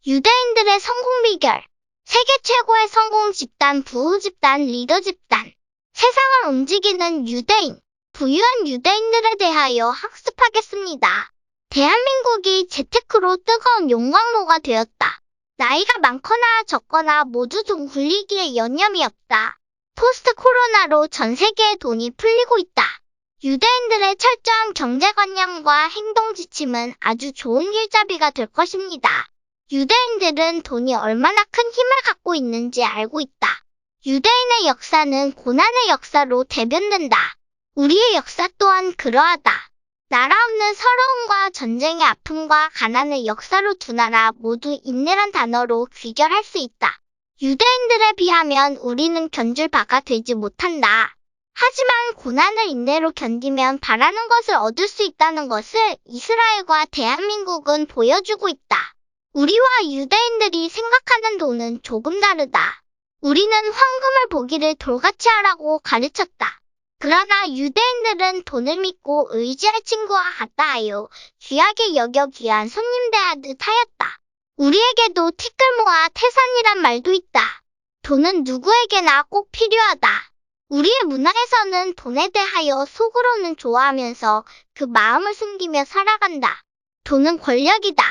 유대인들의 성공 비결. 세계 최고의 성공 집단, 부후 집단, 리더 집단. 세상을 움직이는 유대인. 부유한 유대인들에 대하여 학습하겠습니다. 대한민국이 재테크로 뜨거운 용광로가 되었다. 나이가 많거나 적거나 모두 돈 굴리기에 여념이 없다. 포스트 코로나로 전 세계에 돈이 풀리고 있다. 유대인들의 철저한 경제관념과 행동 지침은 아주 좋은 길잡이가 될 것입니다. 유대인들은 돈이 얼마나 큰 힘을 갖고 있는지 알고 있다. 유대인의 역사는 고난의 역사로 대변된다. 우리의 역사 또한 그러하다. 나라 없는 서러움과 전쟁의 아픔과 가난의 역사로 두 나라 모두 인내란 단어로 귀결할 수 있다. 유대인들에 비하면 우리는 견줄 바가 되지 못한다. 하지만 고난을 인내로 견디면 바라는 것을 얻을 수 있다는 것을 이스라엘과 대한민국은 보여주고 있다. 우리와 유대인들이 생각하는 돈은 조금 다르다. 우리는 황금을 보기를 돌같이 하라고 가르쳤다. 그러나 유대인들은 돈을 믿고 의지할 친구와 같다 하여 귀하게 여겨 귀한 손님 대하듯 하였다. 우리에게도 티끌 모아 태산이란 말도 있다. 돈은 누구에게나 꼭 필요하다. 우리의 문화에서는 돈에 대하여 속으로는 좋아하면서 그 마음을 숨기며 살아간다. 돈은 권력이다.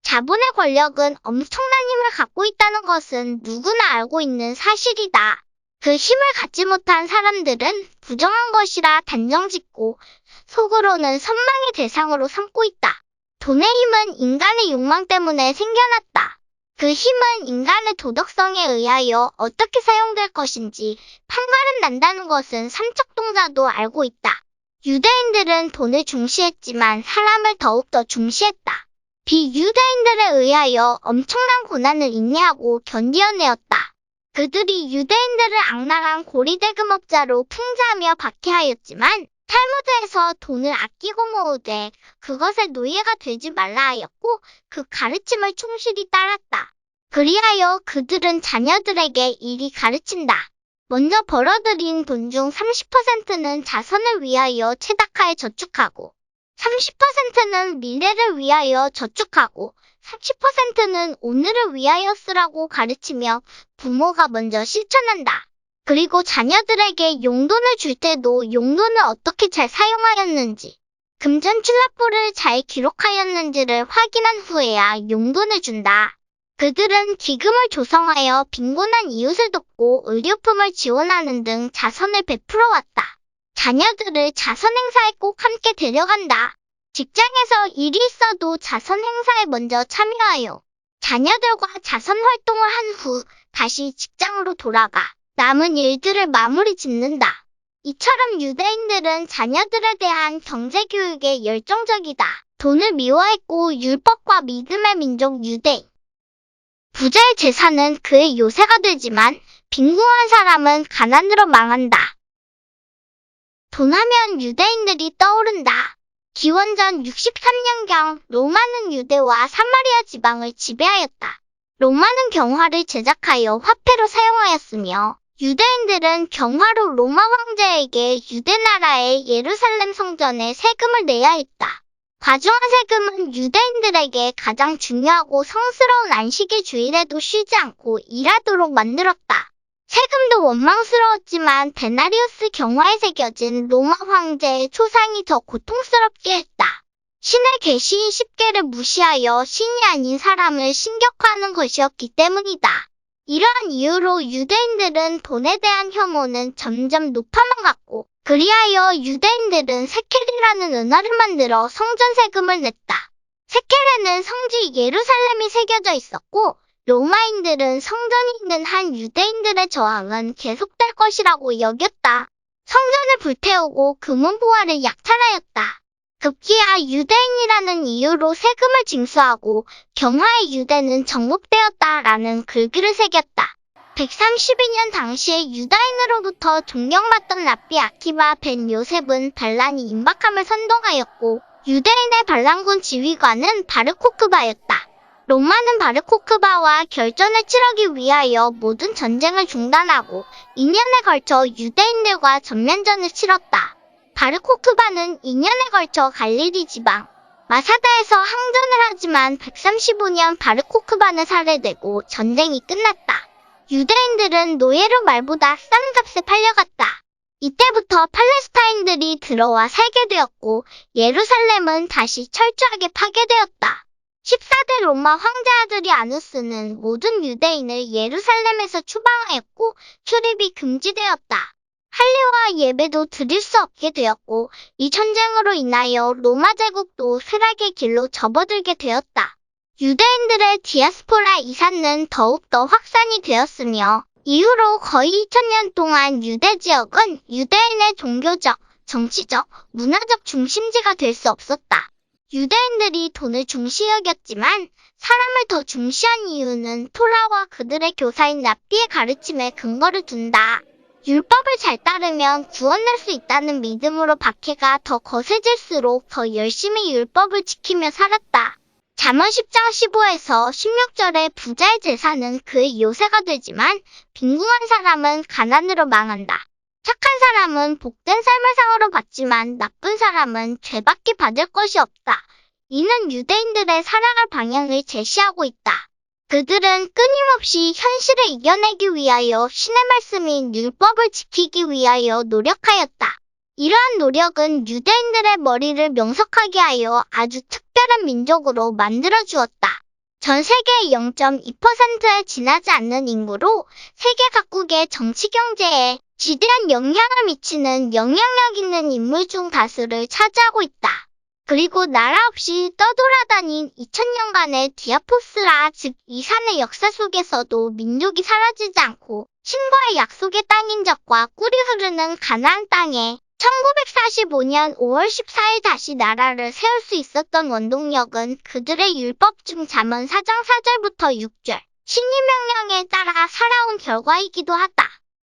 자본의 권력은 엄청난 힘을 갖고 있다는 것은 누구나 알고 있는 사실이다. 그 힘을 갖지 못한 사람들은 부정한 것이라 단정짓고 속으로는 선망의 대상으로 삼고 있다. 돈의 힘은 인간의 욕망 때문에 생겨났다. 그 힘은 인간의 도덕성에 의하여 어떻게 사용될 것인지 판가름 난다는 것은 삼척동자도 알고 있다. 유대인들은 돈을 중시했지만 사람을 더욱더 중시했다. 비유대인들에 의하여 엄청난 고난을 인내하고 견디어내었다. 그들이 유대인들을 악랄한 고리대금업자로 풍자하며 박해하였지만 탈무드에서 돈을 아끼고 모으되 그것의 노예가 되지 말라 하였고 그 가르침을 충실히 따랐다. 그리하여 그들은 자녀들에게 이리 가르친다. 먼저 벌어들인 돈 중 30%는 자선을 위하여 체다카에 저축하고 30%는 미래를 위하여 저축하고 30%는 오늘을 위하여 쓰라고 가르치며 부모가 먼저 실천한다. 그리고 자녀들에게 용돈을 줄 때도 용돈을 어떻게 잘 사용하였는지, 금전출납부를 잘 기록하였는지를 확인한 후에야 용돈을 준다. 그들은 기금을 조성하여 빈곤한 이웃을 돕고 의료품을 지원하는 등 자선을 베풀어왔다. 자녀들을 자선 행사에 꼭 함께 데려간다. 직장에서 일이 있어도 자선 행사에 먼저 참여하여 자녀들과 자선 활동을 한 후 다시 직장으로 돌아가 남은 일들을 마무리 짓는다. 이처럼 유대인들은 자녀들에 대한 경제교육에 열정적이다. 돈을 미워했고 율법과 믿음의 민족 유대인. 부자의 재산은 그의 요새가 되지만 빈궁한 사람은 가난으로 망한다. 돈하면 유대인들이 떠오른다. 기원전 63년경 로마는 유대와 사마리아 지방을 지배하였다. 로마는 경화를 제작하여 화폐로 사용하였으며 유대인들은 경화로 로마 황제에게 유대나라의 예루살렘 성전에 세금을 내야 했다. 과중한 세금은 유대인들에게 가장 중요하고 성스러운 안식일 주일에도 쉬지 않고 일하도록 만들었다. 세금도 원망스러웠지만 데나리우스 경화에 새겨진 로마 황제의 초상이 더 고통스럽게 했다. 신의 계시인 10계를 무시하여 신이 아닌 사람을 신격화하는 것이었기 때문이다. 이러한 이유로 유대인들은 돈에 대한 혐오는 점점 높아만 갔고 그리하여 유대인들은 세켈이라는 은화를 만들어 성전 세금을 냈다. 세켈에는 성지 예루살렘이 새겨져 있었고 로마인들은 성전이 있는 한 유대인들의 저항은 계속될 것이라고 여겼다. 성전을 불태우고 금은보화를 약탈하였다. 급기야 유대인이라는 이유로 세금을 징수하고 경화의 유대는 정복되었다라는 글귀를 새겼다. 132년 당시에 유다인으로부터 존경받던 랍비 아키바 벤 요셉은 반란이 임박함을 선동하였고 유대인의 반란군 지휘관은 바르코크바였다. 로마는 바르코크바와 결전을 치르기 위하여 모든 전쟁을 중단하고 2년에 걸쳐 유대인들과 전면전을 치렀다. 바르코크바는 2년에 걸쳐 갈릴리 지방, 마사다에서 항전을 하지만 135년 바르코크반을 살해되고 전쟁이 끝났다. 유대인들은 노예로 말보다 싼 값에 팔려갔다. 이때부터 팔레스타인들이 들어와 살게 되었고 예루살렘은 다시 철저하게 파괴되었다. 14대 로마 황제 아들이 아누스는 모든 유대인을 예루살렘에서 추방하였고 출입이 금지되었다. 할례와 예배도 드릴 수 없게 되었고 이 전쟁으로 인하여 로마 제국도 쇠락의 길로 접어들게 되었다. 유대인들의 디아스포라 이사는 더욱더 확산이 되었으며 이후로 거의 2000년 동안 유대 지역은 유대인의 종교적, 정치적, 문화적 중심지가 될 수 없었다. 유대인들이 돈을 중시 여겼지만 사람을 더 중시한 이유는 토라와 그들의 교사인 랍비의 가르침에 근거를 둔다. 율법을 잘 따르면 구원될 수 있다는 믿음으로 박해가 더 거세질수록 더 열심히 율법을 지키며 살았다. 잠언 10장 15에서 16절의 부자의 재산은 그의 요새가 되지만 빈궁한 사람은 가난으로 망한다. 착한 사람은 복된 삶을 상으로 받지만 나쁜 사람은 죄밖에 받을 것이 없다. 이는 유대인들의 살아갈 방향을 제시하고 있다. 그들은 끊임없이 현실을 이겨내기 위하여 신의 말씀인 율법을 지키기 위하여 노력하였다. 이러한 노력은 유대인들의 머리를 명석하게 하여 아주 특별한 민족으로 만들어 주었다. 전 세계의 0.2%에 지나지 않는 인구로 세계 각국의 정치 경제에 지대한 영향을 미치는 영향력 있는 인물 중 다수를 차지하고 있다. 그리고 나라 없이 떠돌아다닌 2000년간의 디아포스라 즉 이산의 역사 속에서도 민족이 사라지지 않고 신과의 약속의 땅인 적과 꿀이 흐르는 가나안 땅에 1945년 5월 14일 다시 나라를 세울 수 있었던 원동력은 그들의 율법 중 잠언 4장 4절부터 6절 신의 명령에 따라 살아온 결과이기도 하다.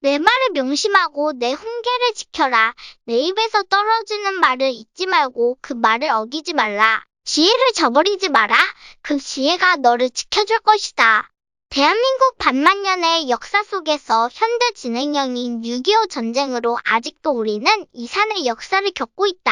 내 말을 명심하고 내 훈계를 지켜라. 내 입에서 떨어지는 말을 잊지 말고 그 말을 어기지 말라. 지혜를 저버리지 마라. 그 지혜가 너를 지켜줄 것이다. 대한민국 반만년의 역사 속에서 현대 진행형인 6.25 전쟁으로 아직도 우리는 이산의 역사를 겪고 있다.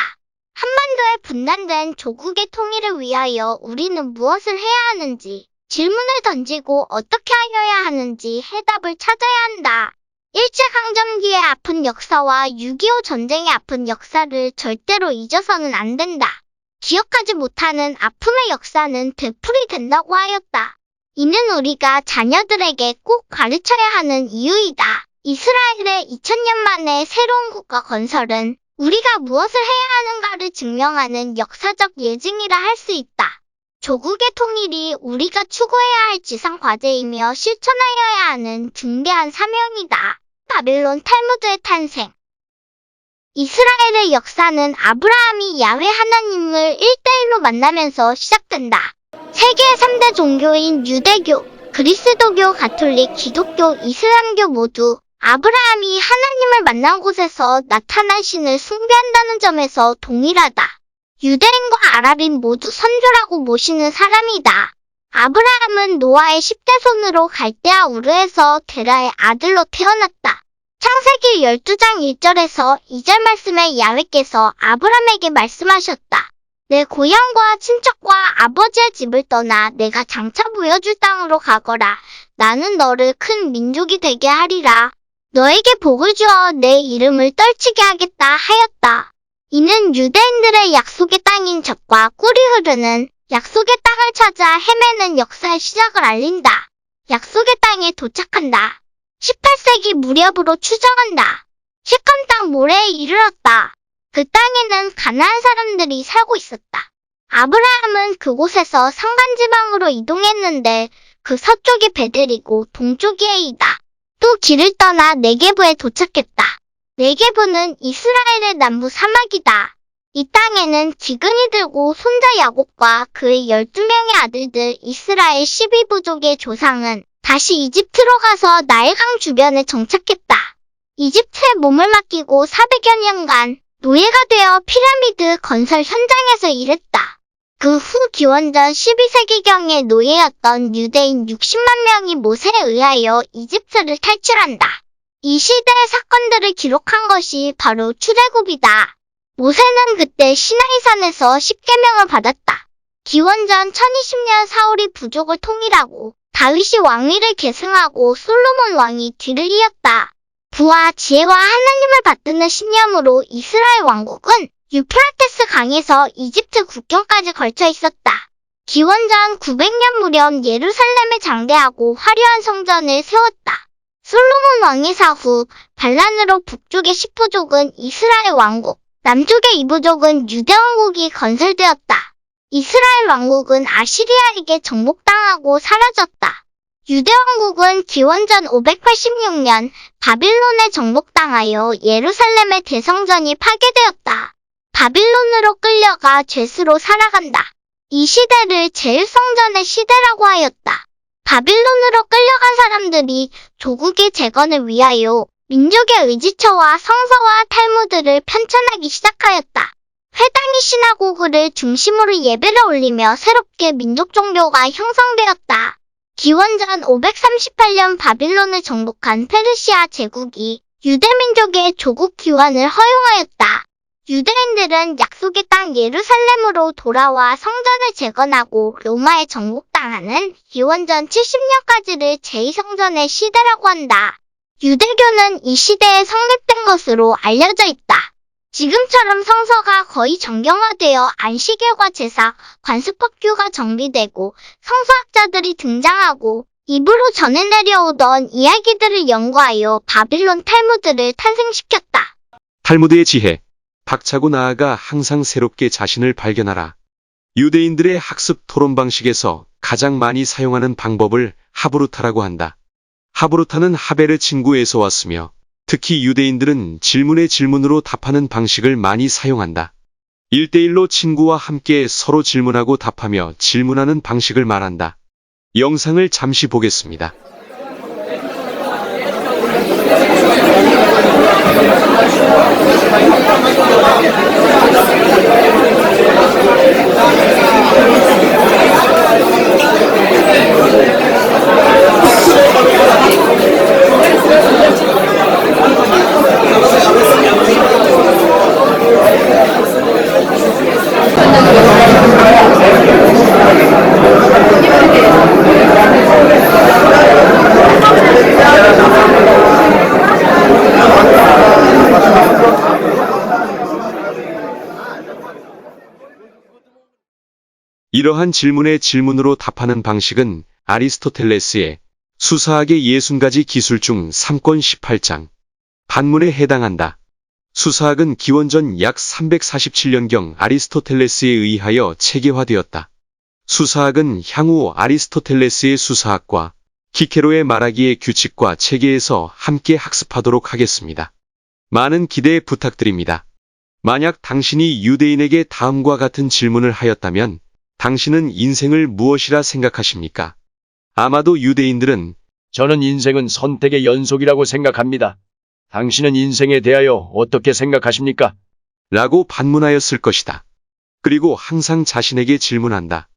한반도의 분단된 조국의 통일을 위하여 우리는 무엇을 해야 하는지, 질문을 던지고 어떻게 하여야 하는지 해답을 찾아야 한다. 일제강점기의 아픈 역사와 6.25 전쟁의 아픈 역사를 절대로 잊어서는 안 된다. 기억하지 못하는 아픔의 역사는 되풀이 된다고 하였다. 이는 우리가 자녀들에게 꼭 가르쳐야 하는 이유이다. 이스라엘의 2000년 만의 새로운 국가 건설은 우리가 무엇을 해야 하는가를 증명하는 역사적 예증이라 할 수 있다. 조국의 통일이 우리가 추구해야 할 지상 과제이며 실천하여야 하는 중대한 사명이다. 바빌론 탈무드의 탄생. 이스라엘의 역사는 아브라함이 야훼 하나님을 1대1로 만나면서 시작된다. 세계의 3대 종교인 유대교, 그리스도교, 가톨릭, 기독교, 이슬람교 모두 아브라함이 하나님을 만난 곳에서 나타난 신을 숭배한다는 점에서 동일하다. 유대인과 아랍인 모두 선조라고 모시는 사람이다. 아브라함은 노아의 10대 손으로 갈대아 우르에서 데라의 아들로 태어났다. 창세기 12장 1절에서 2절 말씀에 야훼께서 아브라함에게 말씀하셨다. 내 고향과 친척과 아버지의 집을 떠나 내가 장차 보여줄 땅으로 가거라. 나는 너를 큰 민족이 되게 하리라. 너에게 복을 주어 내 이름을 떨치게 하겠다 하였다. 이는 유대인들의 약속의 땅인 젖과 꿀이 흐르는 약속의 땅을 찾아 헤매는 역사의 시작을 알린다. 약속의 땅에 도착한다. 18세기 무렵으로 추정한다. 시캅 땅 모래에 이르렀다. 그 땅에는 가나안 사람들이 살고 있었다. 아브라함은 그곳에서 산간지방으로 이동했는데 그 서쪽이 베델이고 동쪽이 에이다. 또 길을 떠나 네게브에 도착했다. 네게브는 이스라엘의 남부 사막이다. 이 땅에는 기근이 들고 손자 야곱과 그의 12명의 아들들 이스라엘 12부족의 조상은 다시 이집트로 가서 나일강 주변에 정착했다. 이집트에 몸을 맡기고 400여 년간 노예가 되어 피라미드 건설 현장에서 일했다. 그 후 기원전 12세기경의 노예였던 유대인 60만 명이 모세에 의하여 이집트를 탈출한다. 이 시대의 사건들을 기록한 것이 바로 출애굽이다. 모세는 그때 시나이산에서 십계명을 받았다. 기원전 1020년 사울이 부족을 통일하고 다윗이 왕위를 계승하고 솔로몬 왕이 뒤를 이었다. 부와 지혜와 하나님을 받드는 신념으로 이스라엘 왕국은 유프라테스 강에서 이집트 국경까지 걸쳐 있었다. 기원전 900년 무렵 예루살렘에 장대하고 화려한 성전을 세웠다. 솔로몬 왕의 사후 반란으로 북쪽의 10부족은 이스라엘 왕국, 남쪽의 2부족은 유대 왕국이 건설되었다. 이스라엘 왕국은 아시리아에게 정복당하고 사라졌다. 유대 왕국은 기원전 586년 바빌론에 정복당하여 예루살렘의 대성전이 파괴되었다. 바빌론으로 끌려가 죄수로 살아간다. 이 시대를 제일성전의 시대라고 하였다. 바빌론으로 끌려간 사람들이 조국의 재건을 위하여 민족의 의지처와 성서와 탈무드를 편찬하기 시작하였다. 회당이 시나고그를 중심으로 예배를 올리며 새롭게 민족 종교가 형성되었다. 기원전 538년 바빌론을 정복한 페르시아 제국이 유대민족의 조국 귀환을 허용하였다. 유대인들은 약속의 땅 예루살렘으로 돌아와 성전을 재건하고 로마에 정복당하는 기원전 70년까지를 제2성전의 시대라고 한다. 유대교는 이 시대에 성립된 것으로 알려져 있다. 지금처럼 성서가 거의 정경화되어 안식일과 제사, 관습법규가 정비되고 성서학자들이 등장하고 입으로 전해 내려오던 이야기들을 연구하여 바빌론 탈무드를 탄생시켰다. 탈무드의 지혜. 박차고 나아가 항상 새롭게 자신을 발견하라. 유대인들의 학습 토론 방식에서 가장 많이 사용하는 방법을 하브루타라고 한다. 하브루타는 하벨의 친구에서 왔으며 특히 유대인들은 질문에 질문으로 답하는 방식을 많이 사용한다. 1대1로 친구와 함께 서로 질문하고 답하며 질문하는 방식을 말한다. 영상을 잠시 보겠습니다. 이러한 질문에 질문으로 답하는 방식은 아리스토텔레스의 수사학의 60가지 기술 중 3권 18장 반문에 해당한다. 수사학은 기원전 약 347년경 아리스토텔레스에 의하여 체계화되었다. 수사학은 향후 아리스토텔레스의 수사학과 키케로의 말하기의 규칙과 체계에서 함께 학습하도록 하겠습니다. 많은 기대 부탁드립니다. 만약 당신이 유대인에게 다음과 같은 질문을 하였다면 당신은 인생을 무엇이라 생각하십니까? 아마도 유대인들은 저는 인생은 선택의 연속이라고 생각합니다. 당신은 인생에 대하여 어떻게 생각하십니까? 라고 반문하였을 것이다. 그리고 항상 자신에게 질문한다.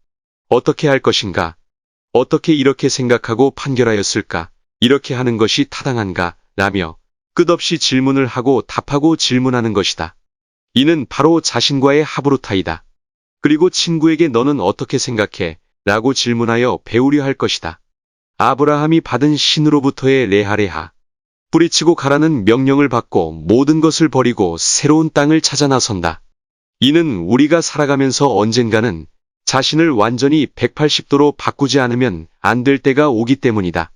어떻게 할 것인가? 어떻게 이렇게 생각하고 판결하였을까? 이렇게 하는 것이 타당한가? 라며 끝없이 질문을 하고 답하고 질문하는 것이다. 이는 바로 자신과의 하브루타이다. 그리고 친구에게 너는 어떻게 생각해? 라고 질문하여 배우려 할 것이다. 아브라함이 받은 신으로부터의 레하레하. 뿌리치고 가라는 명령을 받고 모든 것을 버리고 새로운 땅을 찾아 나선다. 이는 우리가 살아가면서 언젠가는 자신을 완전히 180도로 바꾸지 않으면 안 될 때가 오기 때문이다.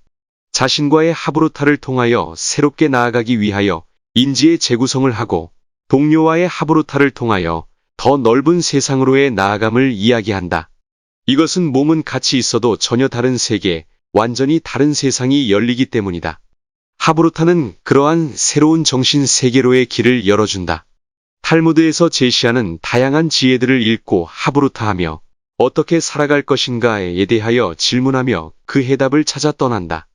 자신과의 하브루타를 통하여 새롭게 나아가기 위하여 인지의 재구성을 하고 동료와의 하브루타를 통하여 더 넓은 세상으로의 나아감을 이야기한다. 이것은 몸은 같이 있어도 전혀 다른 세계, 완전히 다른 세상이 열리기 때문이다. 하브루타는 그러한 새로운 정신 세계로의 길을 열어준다. 탈무드에서 제시하는 다양한 지혜들을 읽고 하브루타하며 어떻게 살아갈 것인가에 대하여 질문하며 그 해답을 찾아 떠난다.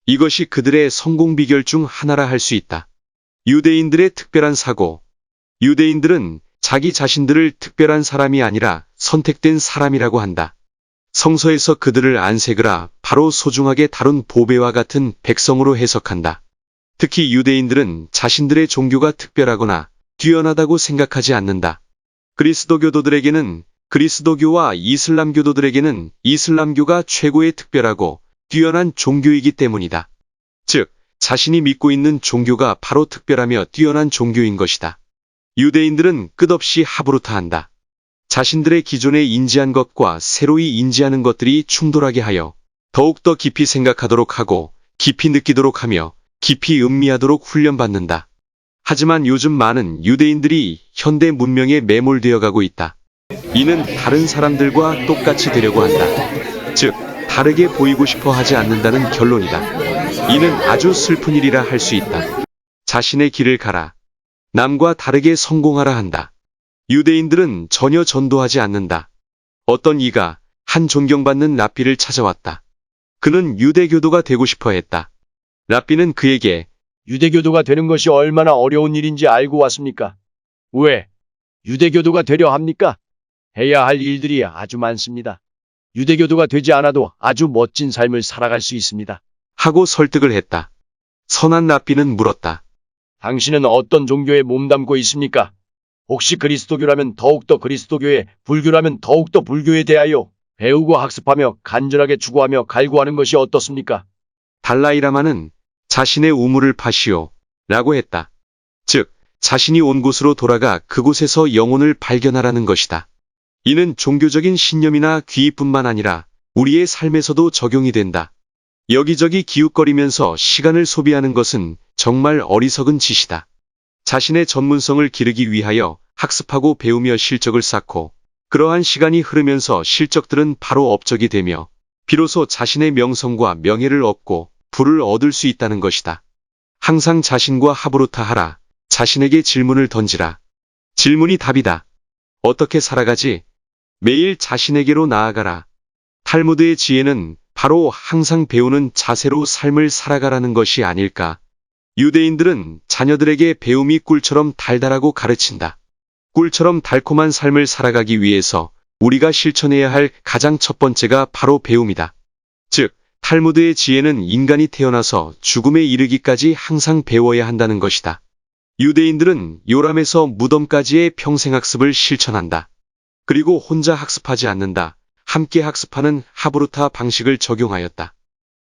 이것이 그들의 성공 비결 중 하나라 할 수 있다. 유대인들의 특별한 사고. 유대인들은 자기 자신들을 특별한 사람이 아니라 선택된 사람이라고 한다. 성서에서 그들을 안세그라 바로 소중하게 다룬 보배와 같은 백성으로 해석한다. 특히 유대인들은 자신들의 종교가 특별하거나 뛰어나다고 생각하지 않는다. 그리스도교도들에게는 그리스도교와 이슬람교도들에게는 이슬람교가 최고의 특별하고 뛰어난 종교이기 때문이다. 즉, 자신이 믿고 있는 종교가 바로 특별하며 뛰어난 종교인 것이다. 유대인들은 끝없이 하브루타한다. 자신들의 기존에 인지한 것과 새로이 인지하는 것들이 충돌하게 하여 더욱더 깊이 생각하도록 하고 깊이 느끼도록 하며 깊이 음미하도록 훈련받는다. 하지만 요즘 많은 유대인들이 현대 문명에 매몰되어 가고 있다. 이는 다른 사람들과 똑같이 되려고 한다. 즉, 다르게 보이고 싶어 하지 않는다는 결론이다. 이는 아주 슬픈 일이라 할 수 있다. 자신의 길을 가라. 남과 다르게 성공하라 한다. 유대인들은 전혀 전도하지 않는다. 어떤 이가 한 존경받는 랍비를 찾아왔다. 그는 유대교도가 되고 싶어 했다. 랍비는 그에게 유대교도가 되는 것이 얼마나 어려운 일인지 알고 왔습니까? 왜? 유대교도가 되려 합니까? 해야 할 일들이 아주 많습니다. 유대교도가 되지 않아도 아주 멋진 삶을 살아갈 수 있습니다. 하고 설득을 했다. 선한 랍비는 물었다. 당신은 어떤 종교에 몸담고 있습니까? 혹시 그리스도교라면 더욱더 그리스도교에, 불교라면 더욱더 불교에 대하여 배우고 학습하며 간절하게 추구하며 갈구하는 것이 어떻습니까? 달라이라마는 자신의 우물을 파시오 라고 했다. 즉, 자신이 온 곳으로 돌아가 그곳에서 영혼을 발견하라는 것이다. 이는 종교적인 신념이나 귀의뿐만 아니라 우리의 삶에서도 적용이 된다. 여기저기 기웃거리면서 시간을 소비하는 것은 정말 어리석은 짓이다. 자신의 전문성을 기르기 위하여 학습하고 배우며 실적을 쌓고 그러한 시간이 흐르면서 실적들은 바로 업적이 되며 비로소 자신의 명성과 명예를 얻고 부를 얻을 수 있다는 것이다. 항상 자신과 하브루타 하라. 자신에게 질문을 던지라. 질문이 답이다. 어떻게 살아가지? 매일 자신에게로 나아가라. 탈무드의 지혜는 바로 항상 배우는 자세로 삶을 살아가라는 것이 아닐까. 유대인들은 자녀들에게 배움이 꿀처럼 달달하고 가르친다. 꿀처럼 달콤한 삶을 살아가기 위해서 우리가 실천해야 할 가장 첫 번째가 바로 배움이다. 즉, 탈무드의 지혜는 인간이 태어나서 죽음에 이르기까지 항상 배워야 한다는 것이다. 유대인들은 요람에서 무덤까지의 평생학습을 실천한다. 그리고 혼자 학습하지 않는다. 함께 학습하는 하브루타 방식을 적용하였다.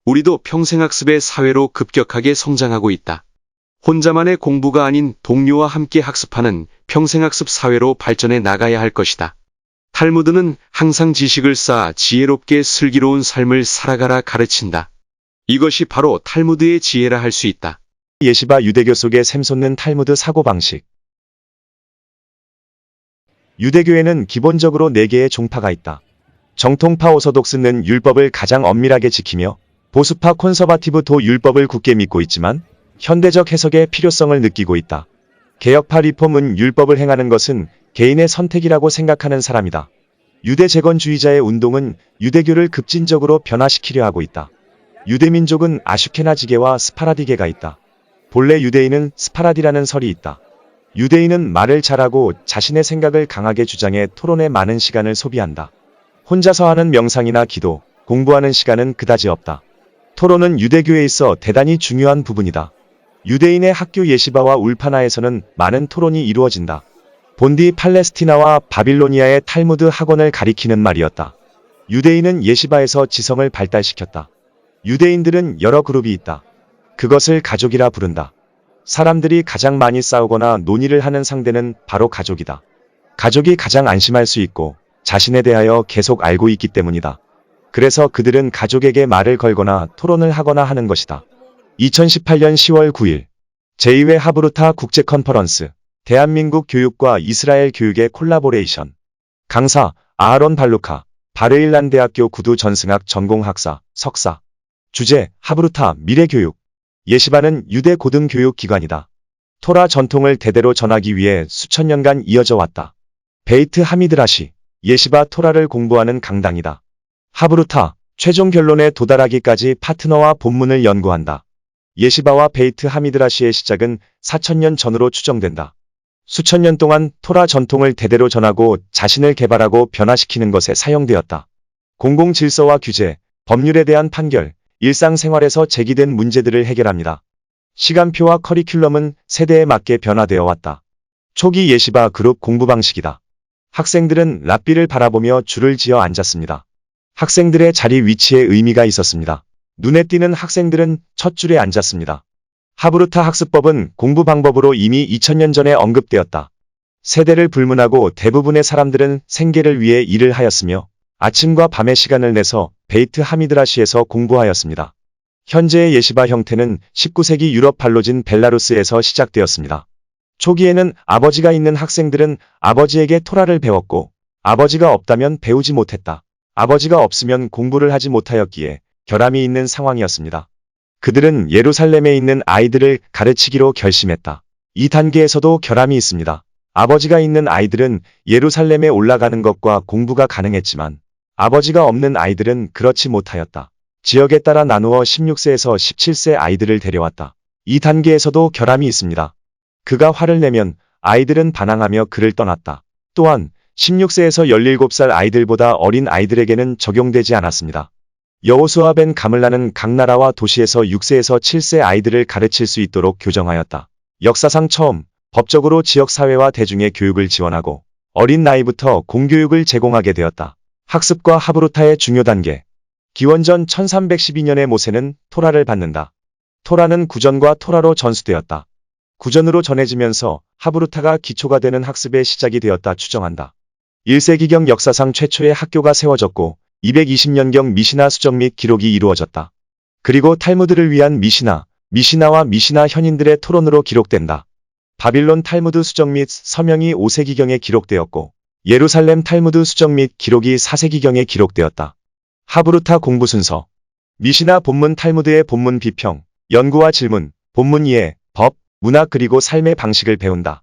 우리도 평생학습의 사회로 급격하게 성장하고 있다. 혼자만의 공부가 아닌 동료와 함께 학습하는 평생학습 사회로 발전해 나가야 할 것이다. 탈무드는 항상 지식을 쌓아 지혜롭게 슬기로운 삶을 살아가라 가르친다. 이것이 바로 탈무드의 지혜라 할 수 있다. 예시바 유대교 속의 샘솟는 탈무드 사고방식. 유대교에는 기본적으로 4개의 종파가 있다. 정통파 오소독스는 율법을 가장 엄밀하게 지키며 보수파 콘서바티브도 율법을 굳게 믿고 있지만 현대적 해석의 필요성을 느끼고 있다. 개혁파 리폼은 율법을 행하는 것은 개인의 선택이라고 생각하는 사람이다. 유대 재건주의자의 운동은 유대교를 급진적으로 변화시키려 하고 있다. 유대민족은 아슈케나지계와 스파라디계가 있다. 본래 유대인은 스파라디라는 설이 있다. 유대인은 말을 잘하고 자신의 생각을 강하게 주장해 토론에 많은 시간을 소비한다. 혼자서 하는 명상이나 기도, 공부하는 시간은 그다지 없다. 토론은 유대교에 있어 대단히 중요한 부분이다. 유대인의 학교 예시바와 울파나에서는 많은 토론이 이루어진다. 본디 팔레스티나와 바빌로니아의 탈무드 학원을 가리키는 말이었다. 유대인은 예시바에서 지성을 발달시켰다. 유대인들은 여러 그룹이 있다. 그것을 가족이라 부른다. 사람들이 가장 많이 싸우거나 논의를 하는 상대는 바로 가족이다. 가족이 가장 안심할 수 있고 자신에 대하여 계속 알고 있기 때문이다. 그래서 그들은 가족에게 말을 걸거나 토론을 하거나 하는 것이다. 2018년 10월 9일 제2회 하브루타 국제 컨퍼런스 대한민국 교육과 이스라엘 교육의 콜라보레이션 강사 아하론 발루카 바르일란 대학교 구두 전승학 전공학사 석사 주제 하브루타 미래교육 예시바는 유대 고등교육기관이다. 토라 전통을 대대로 전하기 위해 수천 년간 이어져 왔다. 베이트 하미드라시 예시바 토라를 공부하는 강당이다. 하브루타 최종 결론에 도달하기까지 파트너와 본문을 연구한다. 예시바와 베이트 하미드라시의 시작은 4000년 전으로 추정된다. 수천 년 동안 토라 전통을 대대로 전하고 자신을 개발하고 변화시키는 것에 사용되었다. 공공질서와 규제, 법률에 대한 판결, 일상생활에서 제기된 문제들을 해결합니다. 시간표와 커리큘럼은 세대에 맞게 변화되어 왔다. 초기 예시바 그룹 공부 방식이다. 학생들은 랍비를 바라보며 줄을 지어 앉았습니다. 학생들의 자리 위치에 의미가 있었습니다. 눈에 띄는 학생들은 첫 줄에 앉았습니다. 하브루타 학습법은 공부 방법으로 이미 2000년 전에 언급되었다. 세대를 불문하고 대부분의 사람들은 생계를 위해 일을 하였으며 아침과 밤의 시간을 내서 베이트 하미드라시에서 공부하였습니다. 현재의 예시바 형태는 19세기 유럽 발로진 벨라루스에서 시작되었습니다. 초기에는 아버지가 있는 학생들은 아버지에게 토라를 배웠고 아버지가 없다면 배우지 못했다. 아버지가 없으면 공부를 하지 못하였기에 결함이 있는 상황이었습니다. 그들은 예루살렘에 있는 아이들을 가르치기로 결심했다. 이 단계에서도 결함이 있습니다. 아버지가 있는 아이들은 예루살렘에 올라가는 것과 공부가 가능했지만 아버지가 없는 아이들은 그렇지 못하였다. 지역에 따라 나누어 16세에서 17세 아이들을 데려왔다. 이 단계에서도 결함이 있습니다. 그가 화를 내면 아이들은 반항하며 그를 떠났다. 또한 16세에서 17살 아이들보다 어린 아이들에게는 적용되지 않았습니다. 여호수아 벤 가물라는 각 나라와 도시에서 6세에서 7세 아이들을 가르칠 수 있도록 교정하였다. 역사상 처음 법적으로 지역사회와 대중의 교육을 지원하고 어린 나이부터 공교육을 제공하게 되었다. 학습과 하브루타의 중요 단계. 기원전 1312년에 모세는 토라를 받는다. 토라는 구전과 토라로 전수되었다. 구전으로 전해지면서 하브루타가 기초가 되는 학습의 시작이 되었다 추정한다. 1세기경 역사상 최초의 학교가 세워졌고 220년경 미시나 수정 및 기록이 이루어졌다. 그리고 탈무드를 위한 미시나와 미시나 현인들의 토론으로 기록된다. 바빌론 탈무드 수정 및 서명이 5세기경에 기록되었고 예루살렘 탈무드 수정 및 기록이 4세기경에 기록되었다. 하브루타 공부 순서. 미시나 본문 탈무드의 본문 비평, 연구와 질문, 본문 이해, 법, 문화 그리고 삶의 방식을 배운다.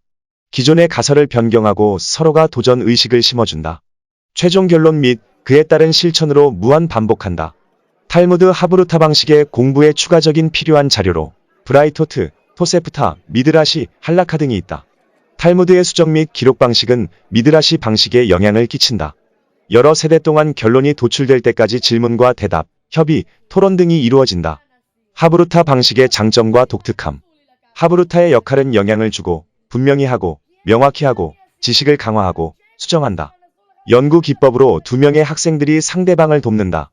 기존의 가설을 변경하고 서로가 도전 의식을 심어준다. 최종 결론 및 그에 따른 실천으로 무한 반복한다. 탈무드 하브루타 방식의 공부에 추가적인 필요한 자료로 브라이토트, 토세프타, 미드라시, 할라카 등이 있다. 탈무드의 수정 및 기록 방식은 미드라시 방식에 영향을 끼친다. 여러 세대 동안 결론이 도출될 때까지 질문과 대답, 협의, 토론 등이 이루어진다. 하브루타 방식의 장점과 독특함. 하브루타의 역할은 영향을 주고, 분명히 하고, 명확히 하고, 지식을 강화하고, 수정한다. 연구 기법으로 2명의 학생들이 상대방을 돕는다.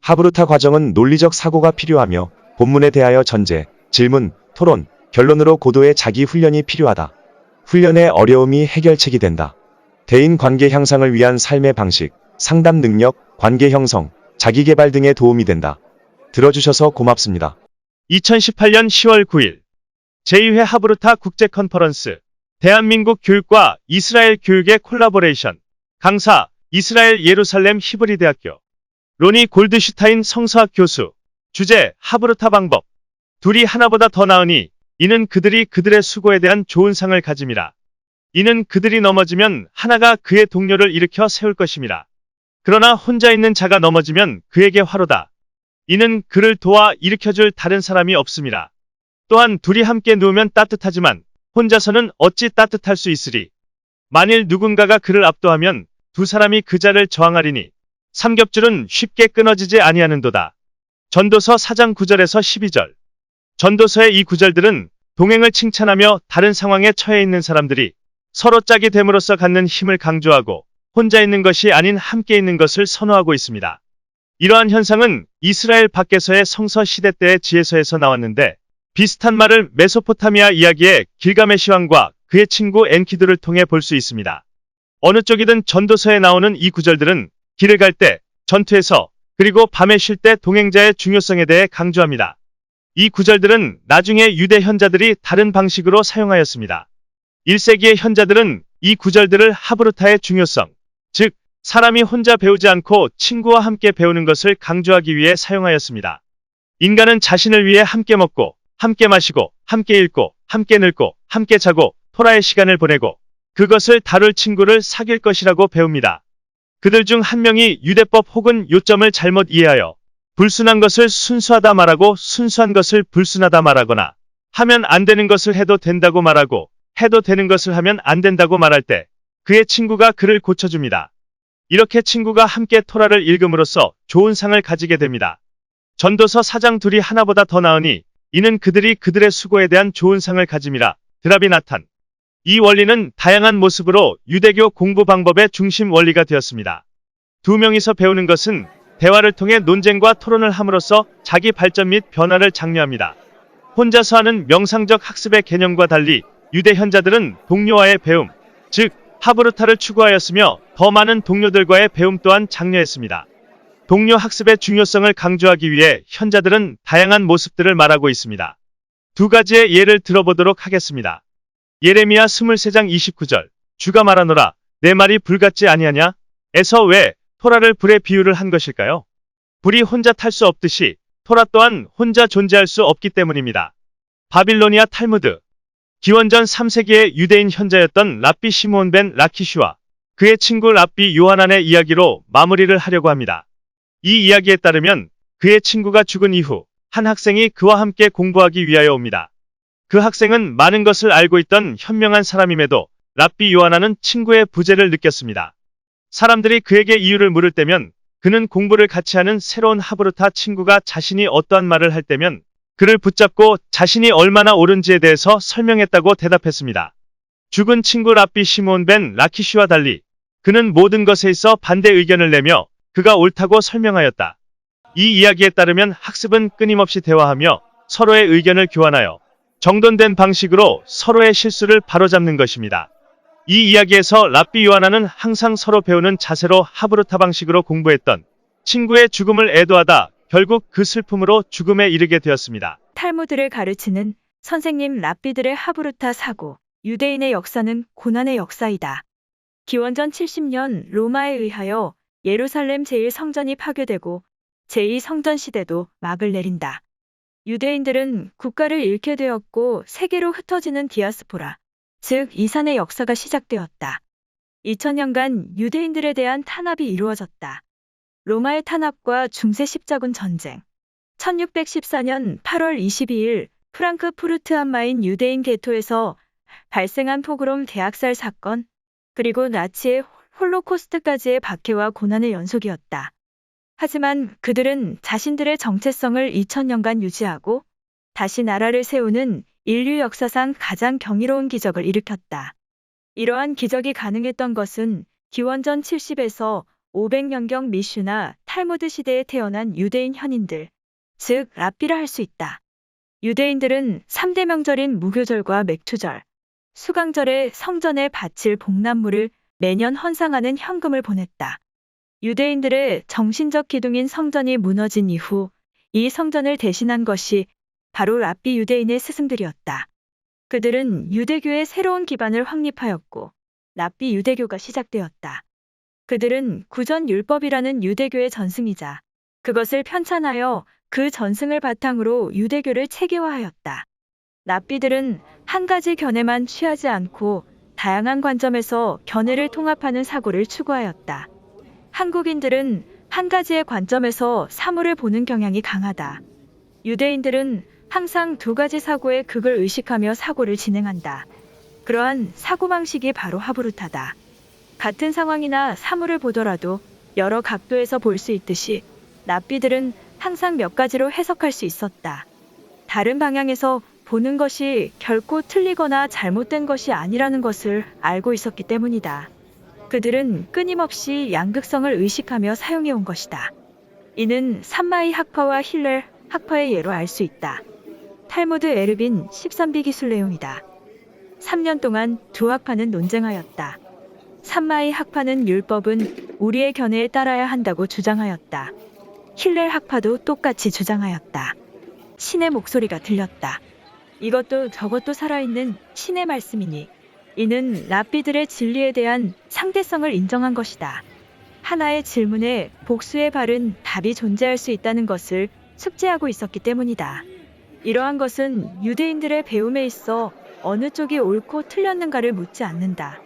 하브루타 과정은 논리적 사고가 필요하며 본문에 대하여 전제, 질문, 토론, 결론으로 고도의 자기 훈련이 필요하다. 훈련의 어려움이 해결책이 된다. 대인 관계 향상을 위한 삶의 방식, 상담 능력, 관계 형성, 자기개발 등에 도움이 된다. 들어주셔서 고맙습니다. 2018년 10월 9일 제2회 하브루타 국제 컨퍼런스 대한민국 교육과 이스라엘 교육의 콜라보레이션 강사 이스라엘 예루살렘 히브리 대학교 로니 골드슈타인 성서학 교수 주제 하브루타 방법 둘이 하나보다 더 나으니 이는 그들이 그들의 수고에 대한 좋은 상을 가짐이라. 이는 그들이 넘어지면 하나가 그의 동료를 일으켜 세울 것임이라. 그러나 혼자 있는 자가 넘어지면 그에게 화로다. 이는 그를 도와 일으켜줄 다른 사람이 없음이라. 또한 둘이 함께 누우면 따뜻하지만 혼자서는 어찌 따뜻할 수 있으리. 만일 누군가가 그를 압도하면 두 사람이 그 자를 저항하리니 삼겹줄은 쉽게 끊어지지 아니하는도다. 전도서 4장 9절에서 12절. 전도서의 이 구절들은 동행을 칭찬하며 다른 상황에 처해 있는 사람들이 서로 짝이 됨으로써 갖는 힘을 강조하고 혼자 있는 것이 아닌 함께 있는 것을 선호하고 있습니다. 이러한 현상은 이스라엘 밖에서의 성서 시대 때의 지혜서에서 나왔는데 비슷한 말을 메소포타미아 이야기의 길가메시 왕과 그의 친구 엔키두를 통해 볼 수 있습니다. 어느 쪽이든 전도서에 나오는 이 구절들은 길을 갈 때, 전투에서, 그리고 밤에 쉴 때 동행자의 중요성에 대해 강조합니다. 이 구절들은 나중에 유대 현자들이 다른 방식으로 사용하였습니다. 1세기의 현자들은 이 구절들을 하브루타의 중요성, 즉 사람이 혼자 배우지 않고 친구와 함께 배우는 것을 강조하기 위해 사용하였습니다. 인간은 자신을 위해 함께 먹고, 함께 마시고, 함께 읽고, 함께 늙고, 함께 자고, 토라의 시간을 보내고, 그것을 다룰 친구를 사귈 것이라고 배웁니다. 그들 중 한 명이 유대법 혹은 요점을 잘못 이해하여 불순한 것을 순수하다 말하고 순수한 것을 불순하다 말하거나 하면 안 되는 것을 해도 된다고 말하고 해도 되는 것을 하면 안 된다고 말할 때 그의 친구가 그를 고쳐줍니다. 이렇게 친구가 함께 토라를 읽음으로써 좋은 상을 가지게 됩니다. 전도서 4장 둘이 하나보다 더 나으니 이는 그들이 그들의 수고에 대한 좋은 상을 가짐이라. 드라비 나탄 이 원리는 다양한 모습으로 유대교 공부 방법의 중심 원리가 되었습니다. 두 명이서 배우는 것은 대화를 통해 논쟁과 토론을 함으로써 자기 발전 및 변화를 장려합니다. 혼자서 하는 명상적 학습의 개념과 달리 유대 현자들은 동료와의 배움, 즉 하브루타를 추구하였으며 더 많은 동료들과의 배움 또한 장려했습니다. 동료 학습의 중요성을 강조하기 위해 현자들은 다양한 모습들을 말하고 있습니다. 두 가지의 예를 들어보도록 하겠습니다. 예레미야 23장 29절 주가 말하노라 내 말이 불같지 아니하냐? 에서 왜 토라를 불에 비유를 한 것일까요? 불이 혼자 탈 수 없듯이 토라 또한 혼자 존재할 수 없기 때문입니다. 바빌로니아 탈무드 기원전 3세기의 유대인 현자였던 랍비 시므온 벤 라키슈와 그의 친구 랍비 요하난의 이야기로 마무리를 하려고 합니다. 이 이야기에 따르면 그의 친구가 죽은 이후 한 학생이 그와 함께 공부하기 위하여 옵니다. 그 학생은 많은 것을 알고 있던 현명한 사람임에도 랍비 요하난은 친구의 부재를 느꼈습니다. 사람들이 그에게 이유를 물을 때면 그는 공부를 같이 하는 새로운 하브루타 친구가 자신이 어떠한 말을 할 때면 그를 붙잡고 자신이 얼마나 옳은지에 대해서 설명했다고 대답했습니다. 죽은 친구 랍비 시므온 벤 라키슈와 달리 그는 모든 것에 있어 반대 의견을 내며 그가 옳다고 설명하였다. 이 이야기에 따르면 학습은 끊임없이 대화하며 서로의 의견을 교환하여 정돈된 방식으로 서로의 실수를 바로잡는 것입니다. 이 이야기에서 랍비 요하난은 항상 서로 배우는 자세로 하브루타 방식으로 공부했던 친구의 죽음을 애도하다 결국 그 슬픔으로 죽음에 이르게 되었습니다. 탈무드를 가르치는 선생님 랍비들의 하브루타 사고, 유대인의 역사는 고난의 역사이다. 기원전 70년 로마에 의하여 예루살렘 제1성전이 파괴되고 제2성전 시대도 막을 내린다. 유대인들은 국가를 잃게 되었고 세계로 흩어지는 디아스포라, 즉 이산의 역사가 시작되었다. 2000년간 유대인들에 대한 탄압이 이루어졌다. 로마의 탄압과 중세 십자군 전쟁. 1614년 8월 22일 프랑크푸르트 한마인 유대인 게토에서 발생한 포그롬 대학살 사건, 그리고 나치의 홀로코스트까지의 박해와 고난의 연속이었다. 하지만 그들은 자신들의 정체성을 2000년간 유지하고 다시 나라를 세우는 인류 역사상 가장 경이로운 기적을 일으켰다. 이러한 기적이 가능했던 것은 기원전 70에서 500년경 미슈나 탈무드 시대에 태어난 유대인 현인들, 즉 랍비라 할 수 있다. 유대인들은 3대 명절인 무교절과 맥투절, 수강절에 성전에 바칠 복납물을 매년 헌상하는 현금을 보냈다. 유대인들의 정신적 기둥인 성전이 무너진 이후 이 성전을 대신한 것이 바로 랍비 유대인의 스승들이었다. 그들은 유대교의 새로운 기반을 확립하였고 랍비 유대교가 시작되었다. 그들은 구전 율법이라는 유대교의 전승이자 그것을 편찬하여 그 전승을 바탕으로 유대교를 체계화하였다. 랍비들은 한 가지 견해만 취하지 않고 다양한 관점에서 견해를 통합하는 사고를 추구하였다. 한국인들은 한 가지의 관점에서 사물을 보는 경향이 강하다. 유대인들은 항상 두 가지 사고의 극을 의식하며 사고를 진행한다. 그러한 사고방식이 바로 하브루타다. 같은 상황이나 사물을 보더라도 여러 각도에서 볼 수 있듯이 랍비들은 항상 몇 가지로 해석할 수 있었다. 다른 방향에서 보는 것이 결코 틀리거나 잘못된 것이 아니라는 것을 알고 있었기 때문이다. 그들은 끊임없이 양극성을 의식하며 사용해온 것이다. 이는 산마이 학파와 힐렐 학파의 예로 알 수 있다. 탈무드 에르빈 13비 기술 내용이다. 3년 동안 두 학파는 논쟁하였다. 산마이 학파는 율법은 우리의 견해에 따라야 한다고 주장하였다. 힐렐 학파도 똑같이 주장하였다. 신의 목소리가 들렸다. 이것도 저것도 살아있는 신의 말씀이니 이는 랍비들의 진리에 대한 상대성을 인정한 것이다. 하나의 질문에 복수의 바른 답이 존재할 수 있다는 것을 숙지하고 있었기 때문이다. 이러한 것은 유대인들의 배움에 있어 어느 쪽이 옳고 틀렸는가를 묻지 않는다.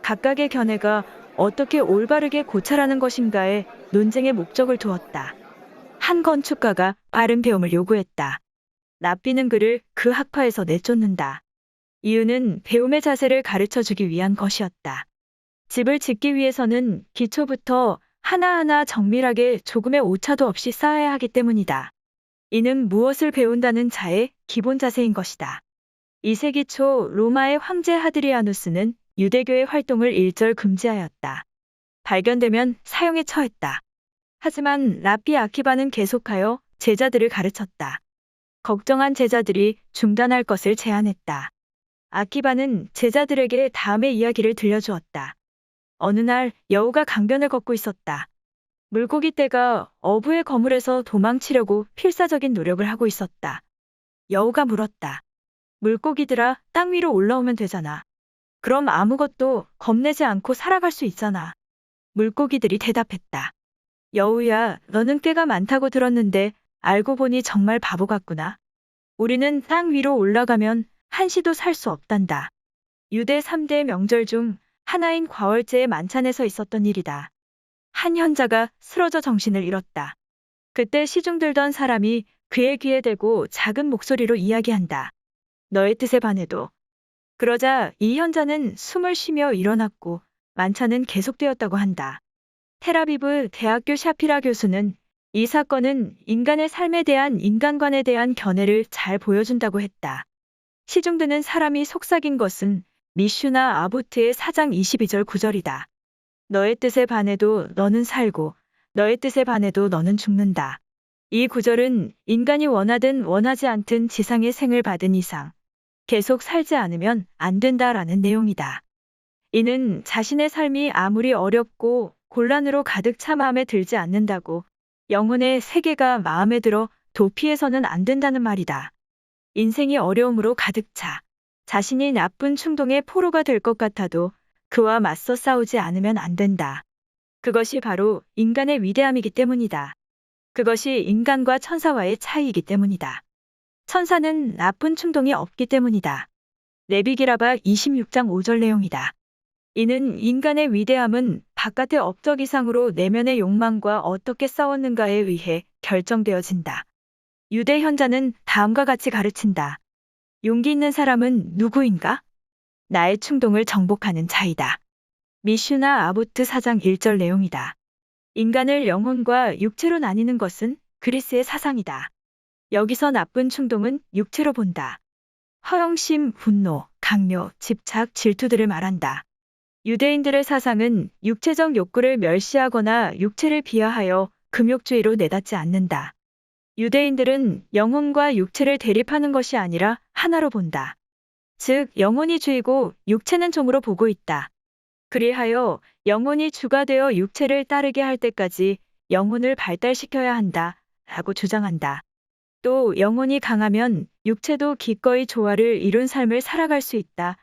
각각의 견해가 어떻게 올바르게 고찰하는 것인가에 논쟁의 목적을 두었다. 한 건축가가 바른 배움을 요구했다. 랍비는 그를 그 학파에서 내쫓는다. 이유는 배움의 자세를 가르쳐주기 위한 것이었다. 집을 짓기 위해서는 기초부터 하나하나 정밀하게 조금의 오차도 없이 쌓아야 하기 때문이다. 이는 무엇을 배운다는 자의 기본 자세인 것이다. 2세기 초 로마의 황제 하드리아누스는 유대교의 활동을 일절 금지하였다. 발견되면 사형에 처했다. 하지만 랍비 아키바는 계속하여 제자들을 가르쳤다. 걱정한 제자들이 중단할 것을 제안했다. 아키바는 제자들에게 다음의 이야기를 들려주었다. 어느 날 여우가 강변을 걷고 있었다. 물고기 떼가 어부의 거물에서 도망치려고 필사적인 노력을 하고 있었다. 여우가 물었다. 물고기들아, 땅 위로 올라오면 되잖아. 그럼 아무것도 겁내지 않고 살아갈 수 있잖아. 물고기들이 대답했다. 여우야, 너는 꾀가 많다고 들었는데 알고 보니 정말 바보 같구나. 우리는 땅 위로 올라가면 한시도 살 수 없단다. 유대 3대 명절 중 하나인 과월제의 만찬에서 있었던 일이다. 한 현자가 쓰러져 정신을 잃었다. 그때 시중 들던 사람이 그의 귀에 대고 작은 목소리로 이야기한다. 너의 뜻에 반해도. 그러자 이 현자는 숨을 쉬며 일어났고 만찬은 계속되었다고 한다. 텔아비브 대학교 샤피라 교수는 이 사건은 인간의 삶에 대한 인간관에 대한 견해를 잘 보여준다고 했다. 시중 드는 사람이 속삭인 것은 미슈나 아보트의 4장 22절 9절이다. 너의 뜻에 반해도 너는 살고 너의 뜻에 반해도 너는 죽는다. 이 구절은 인간이 원하든 원하지 않든 지상의 생을 받은 이상 계속 살지 않으면 안 된다라는 내용이다. 이는 자신의 삶이 아무리 어렵고 곤란으로 가득 차 마음에 들지 않는다고 영혼의 세계가 마음에 들어 도피해서는 안 된다는 말이다. 인생이 어려움으로 가득 차 자신이 나쁜 충동의 포로가 될 것 같아도 그와 맞서 싸우지 않으면 안 된다. 그것이 바로 인간의 위대함이기 때문이다. 그것이 인간과 천사와의 차이이기 때문이다. 천사는 나쁜 충동이 없기 때문이다. 레비기라바 26장 5절 내용이다. 이는 인간의 위대함은 바깥의 업적 이상으로 내면의 욕망과 어떻게 싸웠는가에 의해 결정되어진다. 유대 현자는 다음과 같이 가르친다. 용기 있는 사람은 누구인가? 나의 충동을 정복하는 자이다. 미슈나 아보트 4장 1절 내용이다. 인간을 영혼과 육체로 나뉘는 것은 그리스의 사상이다. 여기서 나쁜 충동은 육체로 본다. 허영심, 분노, 강요, 집착, 질투들을 말한다. 유대인들의 사상은 육체적 욕구를 멸시하거나 육체를 비하하여 금욕주의로 내닫지 않는다. 유대인들은 영혼과 육체를 대립하는 것이 아니라 하나로 본다. 즉, 영혼이 주이고 육체는 종으로 보고 있다. 그리하여 영혼이 주가 되어 육체를 따르게 할 때까지 영혼을 발달시켜야 한다 라고 주장한다. 또 영혼이 강하면 육체도 기꺼이 조화를 이룬 삶을 살아갈 수 있다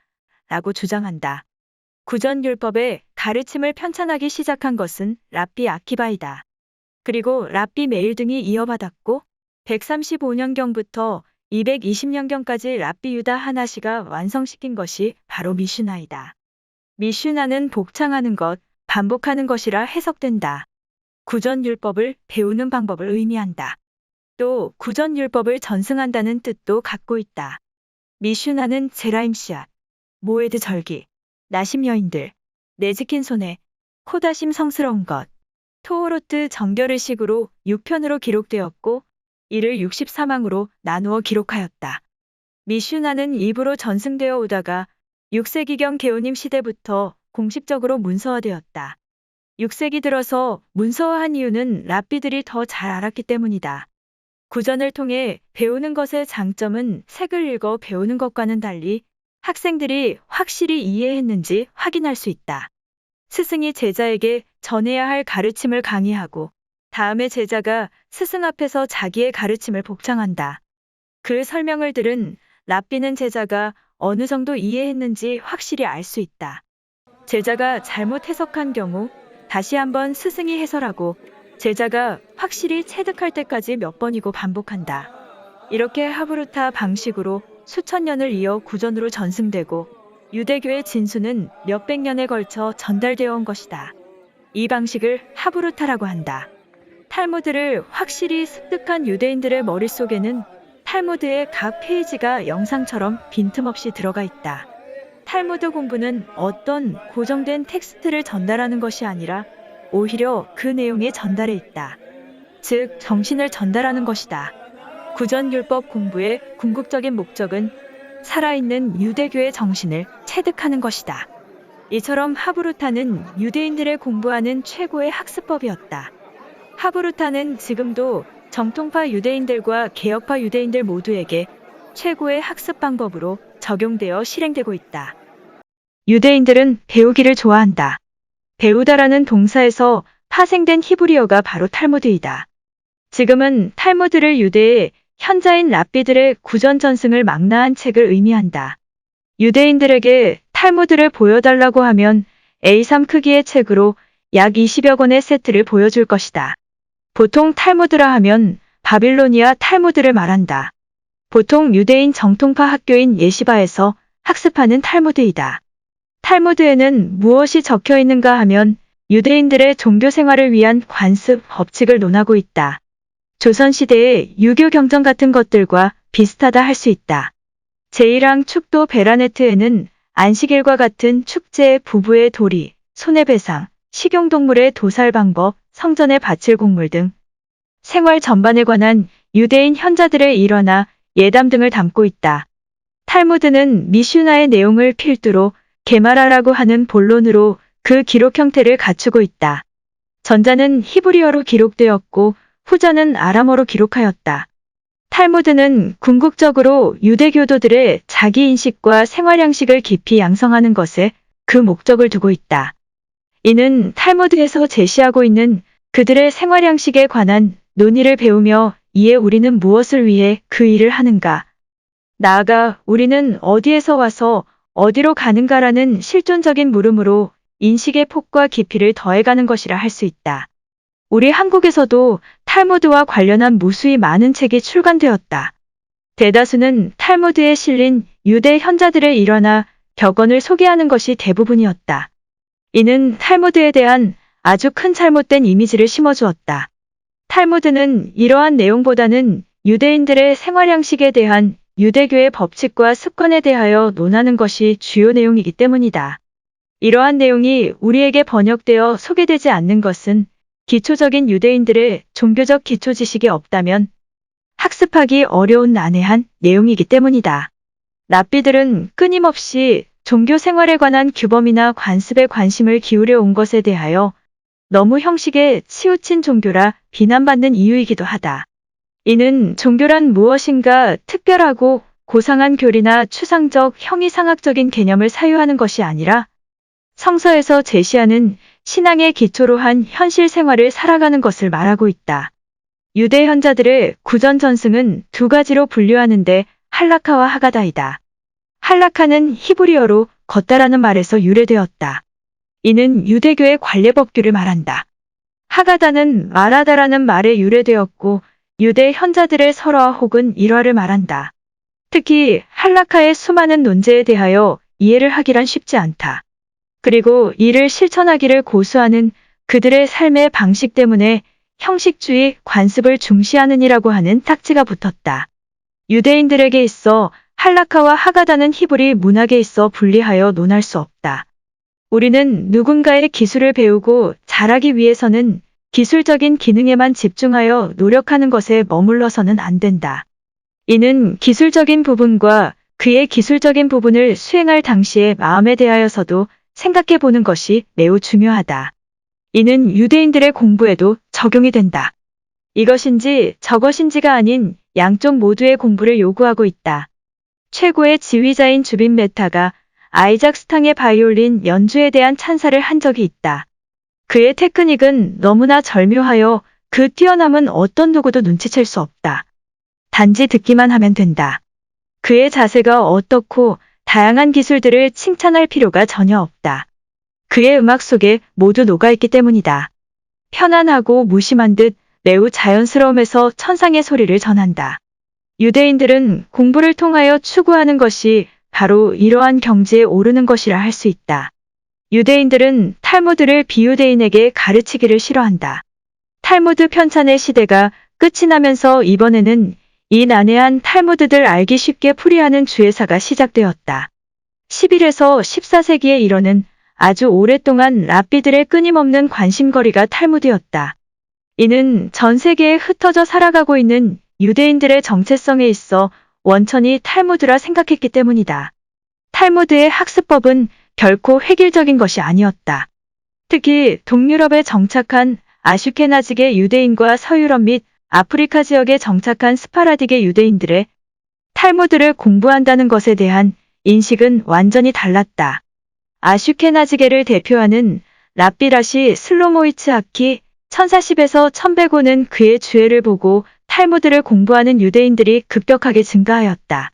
라고 주장한다. 구전율법의 가르침을 편찬하기 시작한 것은 랍비 아키바이다. 그리고 랍비 메일 등이 이어받았고 135년경부터 220년경까지 랍비 유다 하나시가 완성시킨 것이 바로 미슈나이다. 미슈나는 복창하는 것, 반복하는 것이라 해석된다. 구전율법을 배우는 방법을 의미한다. 또 구전율법을 전승한다는 뜻도 갖고 있다. 미슈나는 제라임 씨앗, 모에드 절기, 나심 여인들, 내지킨 손해, 호다심 성스러운 것, 토오로트 정결의식으로 6편으로 기록되었고 이를 64망으로 나누어 기록하였다. 미슈나는 일부로 전승되어 오다가 6세기경 게오님 시대부터 공식적으로 문서화되었다. 6세기 들어서 문서화한 이유는 랍비들이 더 잘 알았기 때문이다. 구전을 통해 배우는 것의 장점은 책을 읽어 배우는 것과는 달리 학생들이 확실히 이해했는지 확인할 수 있다. 스승이 제자에게 전해야 할 가르침을 강의하고 다음에 제자가 스승 앞에서 자기의 가르침을 복창한다. 그 설명을 들은 랍비는 제자가 어느 정도 이해했는지 확실히 알 수 있다. 제자가 잘못 해석한 경우 다시 한번 스승이 해설하고 제자가 확실히 체득할 때까지 몇 번이고 반복한다. 이렇게 하브루타 방식으로 수천 년을 이어 구전으로 전승되고 유대교의 진수는 몇백 년에 걸쳐 전달되어 온 것이다. 이 방식을 하브루타라고 한다. 탈무드를 확실히 습득한 유대인들의 머릿속에는 탈무드의 각 페이지가 영상처럼 빈틈없이 들어가 있다. 탈무드 공부는 어떤 고정된 텍스트를 전달하는 것이 아니라 오히려 그 내용의 전달에 있다. 즉, 정신을 전달하는 것이다. 구전율법 공부의 궁극적인 목적은 살아있는 유대교의 정신을 체득하는 것이다. 이처럼 하브루타는 유대인들의 공부하는 최고의 학습법이었다. 하브루타는 지금도 정통파 유대인들과 개혁파 유대인들 모두에게 최고의 학습 방법으로 적용되어 실행되고 있다. 유대인들은 배우기를 좋아한다. 배우다라는 동사에서 파생된 히브리어가 바로 탈무드이다. 지금은 탈무드를 유대의 현자인 랍비들의 구전 전승을 망라한 책을 의미한다. 유대인들에게 탈무드를 보여달라고 하면 A3 크기의 책으로 약 20여 권의 세트를 보여줄 것이다. 보통 탈무드라 하면 바빌로니아 탈무드를 말한다. 보통 유대인 정통파 학교인 예시바에서 학습하는 탈무드이다. 탈무드에는 무엇이 적혀 있는가 하면 유대인들의 종교 생활을 위한 관습, 법칙을 논하고 있다. 조선시대의 유교 경전 같은 것들과 비슷하다 할 수 있다. 제1항 축도 베라네트에는 안식일과 같은 축제의 부부의 도리, 손해배상, 식용동물의 도살 방법, 성전에 바칠 곡물 등 생활 전반에 관한 유대인 현자들의 일화나 예담 등을 담고 있다. 탈무드는 미슈나의 내용을 필두로 게마라라고 하는 본론으로 그 기록 형태를 갖추고 있다. 전자는 히브리어로 기록되었고 후자는 아람어로 기록하였다. 탈무드는 궁극적으로 유대교도들의 자기인식과 생활양식을 깊이 양성하는 것에 그 목적을 두고 있다. 이는 탈무드에서 제시하고 있는 그들의 생활양식에 관한 논의를 배우며 이에 우리는 무엇을 위해 그 일을 하는가, 나아가 우리는 어디에서 와서 어디로 가는가라는 실존적인 물음으로 인식의 폭과 깊이를 더해가는 것이라 할 수 있다. 우리 한국에서도 탈무드와 관련한 무수히 많은 책이 출간되었다. 대다수는 탈무드에 실린 유대 현자들의 일화나 격언을 소개하는 것이 대부분이었다. 이는 탈무드에 대한 아주 큰 잘못된 이미지를 심어주었다. 탈무드는 이러한 내용보다는 유대인들의 생활양식에 대한 유대교의 법칙과 습관에 대하여 논하는 것이 주요 내용이기 때문이다. 이러한 내용이 우리에게 번역되어 소개되지 않는 것은 기초적인 유대인들의 종교적 기초 지식이 없다면 학습하기 어려운 난해한 내용이기 때문이다. 랍비들은 끊임없이 종교 생활에 관한 규범이나 관습에 관심을 기울여 온 것에 대하여 너무 형식에 치우친 종교라 비난받는 이유이기도 하다. 이는 종교란 무엇인가 특별하고 고상한 교리나 추상적, 형이상학적인 개념을 사유하는 것이 아니라 성서에서 제시하는 신앙의 기초로 한 현실 생활을 살아가는 것을 말하고 있다. 유대 현자들의 구전 전승은 두 가지로 분류하는데 할라카와 하가다이다. 할라카는 히브리어로 걷다라는 말에서 유래되었다. 이는 유대교의 관례법규를 말한다. 하가다는 말하다라는 말에 유래되었고 유대 현자들의 설화 혹은 일화를 말한다. 특히 할라카의 수많은 논제에 대하여 이해를 하기란 쉽지 않다. 그리고 이를 실천하기를 고수하는 그들의 삶의 방식 때문에 형식주의, 관습을 중시하느니라고 하는 딱지가 붙었다. 유대인들에게 있어 할라카와 하가다는 히브리 문학에 있어 분리하여 논할 수 없다. 우리는 누군가의 기술을 배우고 잘하기 위해서는 기술적인 기능에만 집중하여 노력하는 것에 머물러서는 안 된다. 이는 기술적인 부분과 그의 기술적인 부분을 수행할 당시의 마음에 대하여서도 생각해 보는 것이 매우 중요하다. 이는 유대인들의 공부에도 적용이 된다. 이것인지 저것인지가 아닌 양쪽 모두의 공부를 요구하고 있다. 최고의 지휘자인 주빈 메타가 아이작 스탕의 바이올린 연주에 대한 찬사를 한 적이 있다. 그의 테크닉은 너무나 절묘하여 그 뛰어남은 어떤 누구도 눈치챌 수 없다. 단지 듣기만 하면 된다. 그의 자세가 어떻고 다양한 기술들을 칭찬할 필요가 전혀 없다. 그의 음악 속에 모두 녹아있기 때문이다. 편안하고 무심한 듯 매우 자연스러움에서 천상의 소리를 전한다. 유대인들은 공부를 통하여 추구하는 것이 바로 이러한 경지에 오르는 것이라 할 수 있다. 유대인들은 탈무드를 비유대인에게 가르치기를 싫어한다. 탈무드 편찬의 시대가 끝이 나면서 이번에는 이 난해한 탈무드들 알기 쉽게 풀이하는 주회사가 시작되었다. 11에서 14세기에 이르는 아주 오랫동안 랍비들의 끊임없는 관심거리가 탈무드였다. 이는 전 세계에 흩어져 살아가고 있는 유대인들의 정체성에 있어 원천이 탈무드라 생각했기 때문이다. 탈무드의 학습법은 결코 획일적인 것이 아니었다. 특히 동유럽에 정착한 아슈케나즈계 유대인과 서유럽 및 아프리카 지역에 정착한 스파라디계 유대인들의 탈무드를 공부한다는 것에 대한 인식은 완전히 달랐다. 아슈케나즈계를 대표하는 랍비라시 슬로모이츠하키 1040에서 1105는 그의 주해를 보고 탈무드를 공부하는 유대인들이 급격하게 증가하였다.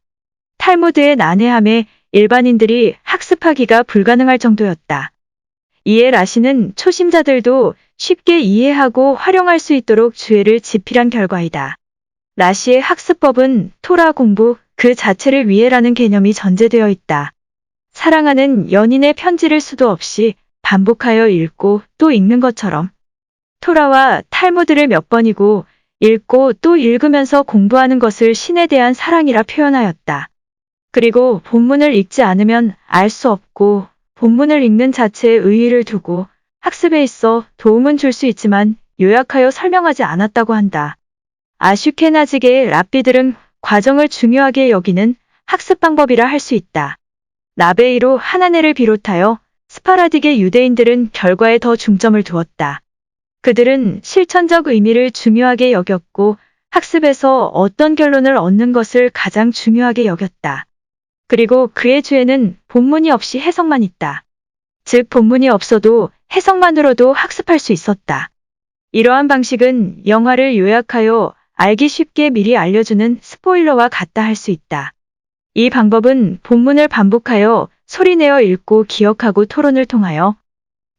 탈무드의 난해함에 일반인들이 학습하기가 불가능할 정도였다. 이에 라시는 초심자들도 쉽게 이해하고 활용할 수 있도록 주해를 집필한 결과이다. 라시의 학습법은 토라 공부 그 자체를 위해라는 개념이 전제되어 있다. 사랑하는 연인의 편지를 수도 없이 반복하여 읽고 또 읽는 것처럼 토라와 탈무드를 몇 번이고 읽고 또 읽으면서 공부하는 것을 신에 대한 사랑이라 표현하였다. 그리고 본문을 읽지 않으면 알 수 없고 본문을 읽는 자체에 의의를 두고 학습에 있어 도움은 줄 수 있지만 요약하여 설명하지 않았다고 한다. 아슈케나즈계의 랍비들은 과정을 중요하게 여기는 학습 방법이라 할 수 있다. 라베이로 하나네를 비롯하여 스파라디계 유대인들은 결과에 더 중점을 두었다. 그들은 실천적 의미를 중요하게 여겼고 학습에서 어떤 결론을 얻는 것을 가장 중요하게 여겼다. 그리고 그의 주에는 본문이 없이 해석만 있다. 즉 본문이 없어도 해석만으로도 학습할 수 있었다. 이러한 방식은 영화를 요약하여 알기 쉽게 미리 알려주는 스포일러와 같다 할 수 있다. 이 방법은 본문을 반복하여 소리내어 읽고 기억하고 토론을 통하여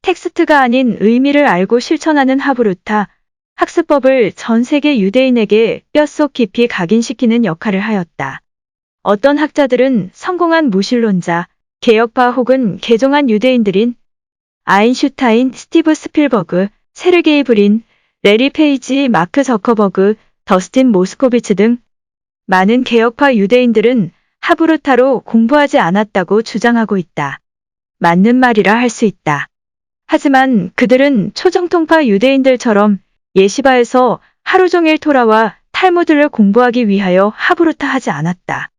텍스트가 아닌 의미를 알고 실천하는 하브루타 학습법을 전 세계 유대인에게 뼛속 깊이 각인시키는 역할을 하였다. 어떤 학자들은 성공한 무신론자, 개혁파 혹은 개종한 유대인들인 아인슈타인, 스티브 스필버그, 세르게이 브린, 레리 페이지, 마크 저커버그, 더스틴 모스코비츠 등 많은 개혁파 유대인들은 하브루타로 공부하지 않았다고 주장하고 있다. 맞는 말이라 할 수 있다. 하지만 그들은 초정통파 유대인들처럼 예시바에서 하루 종일 토라와 탈무드를 공부하기 위하여 하브루타 하지 않았다.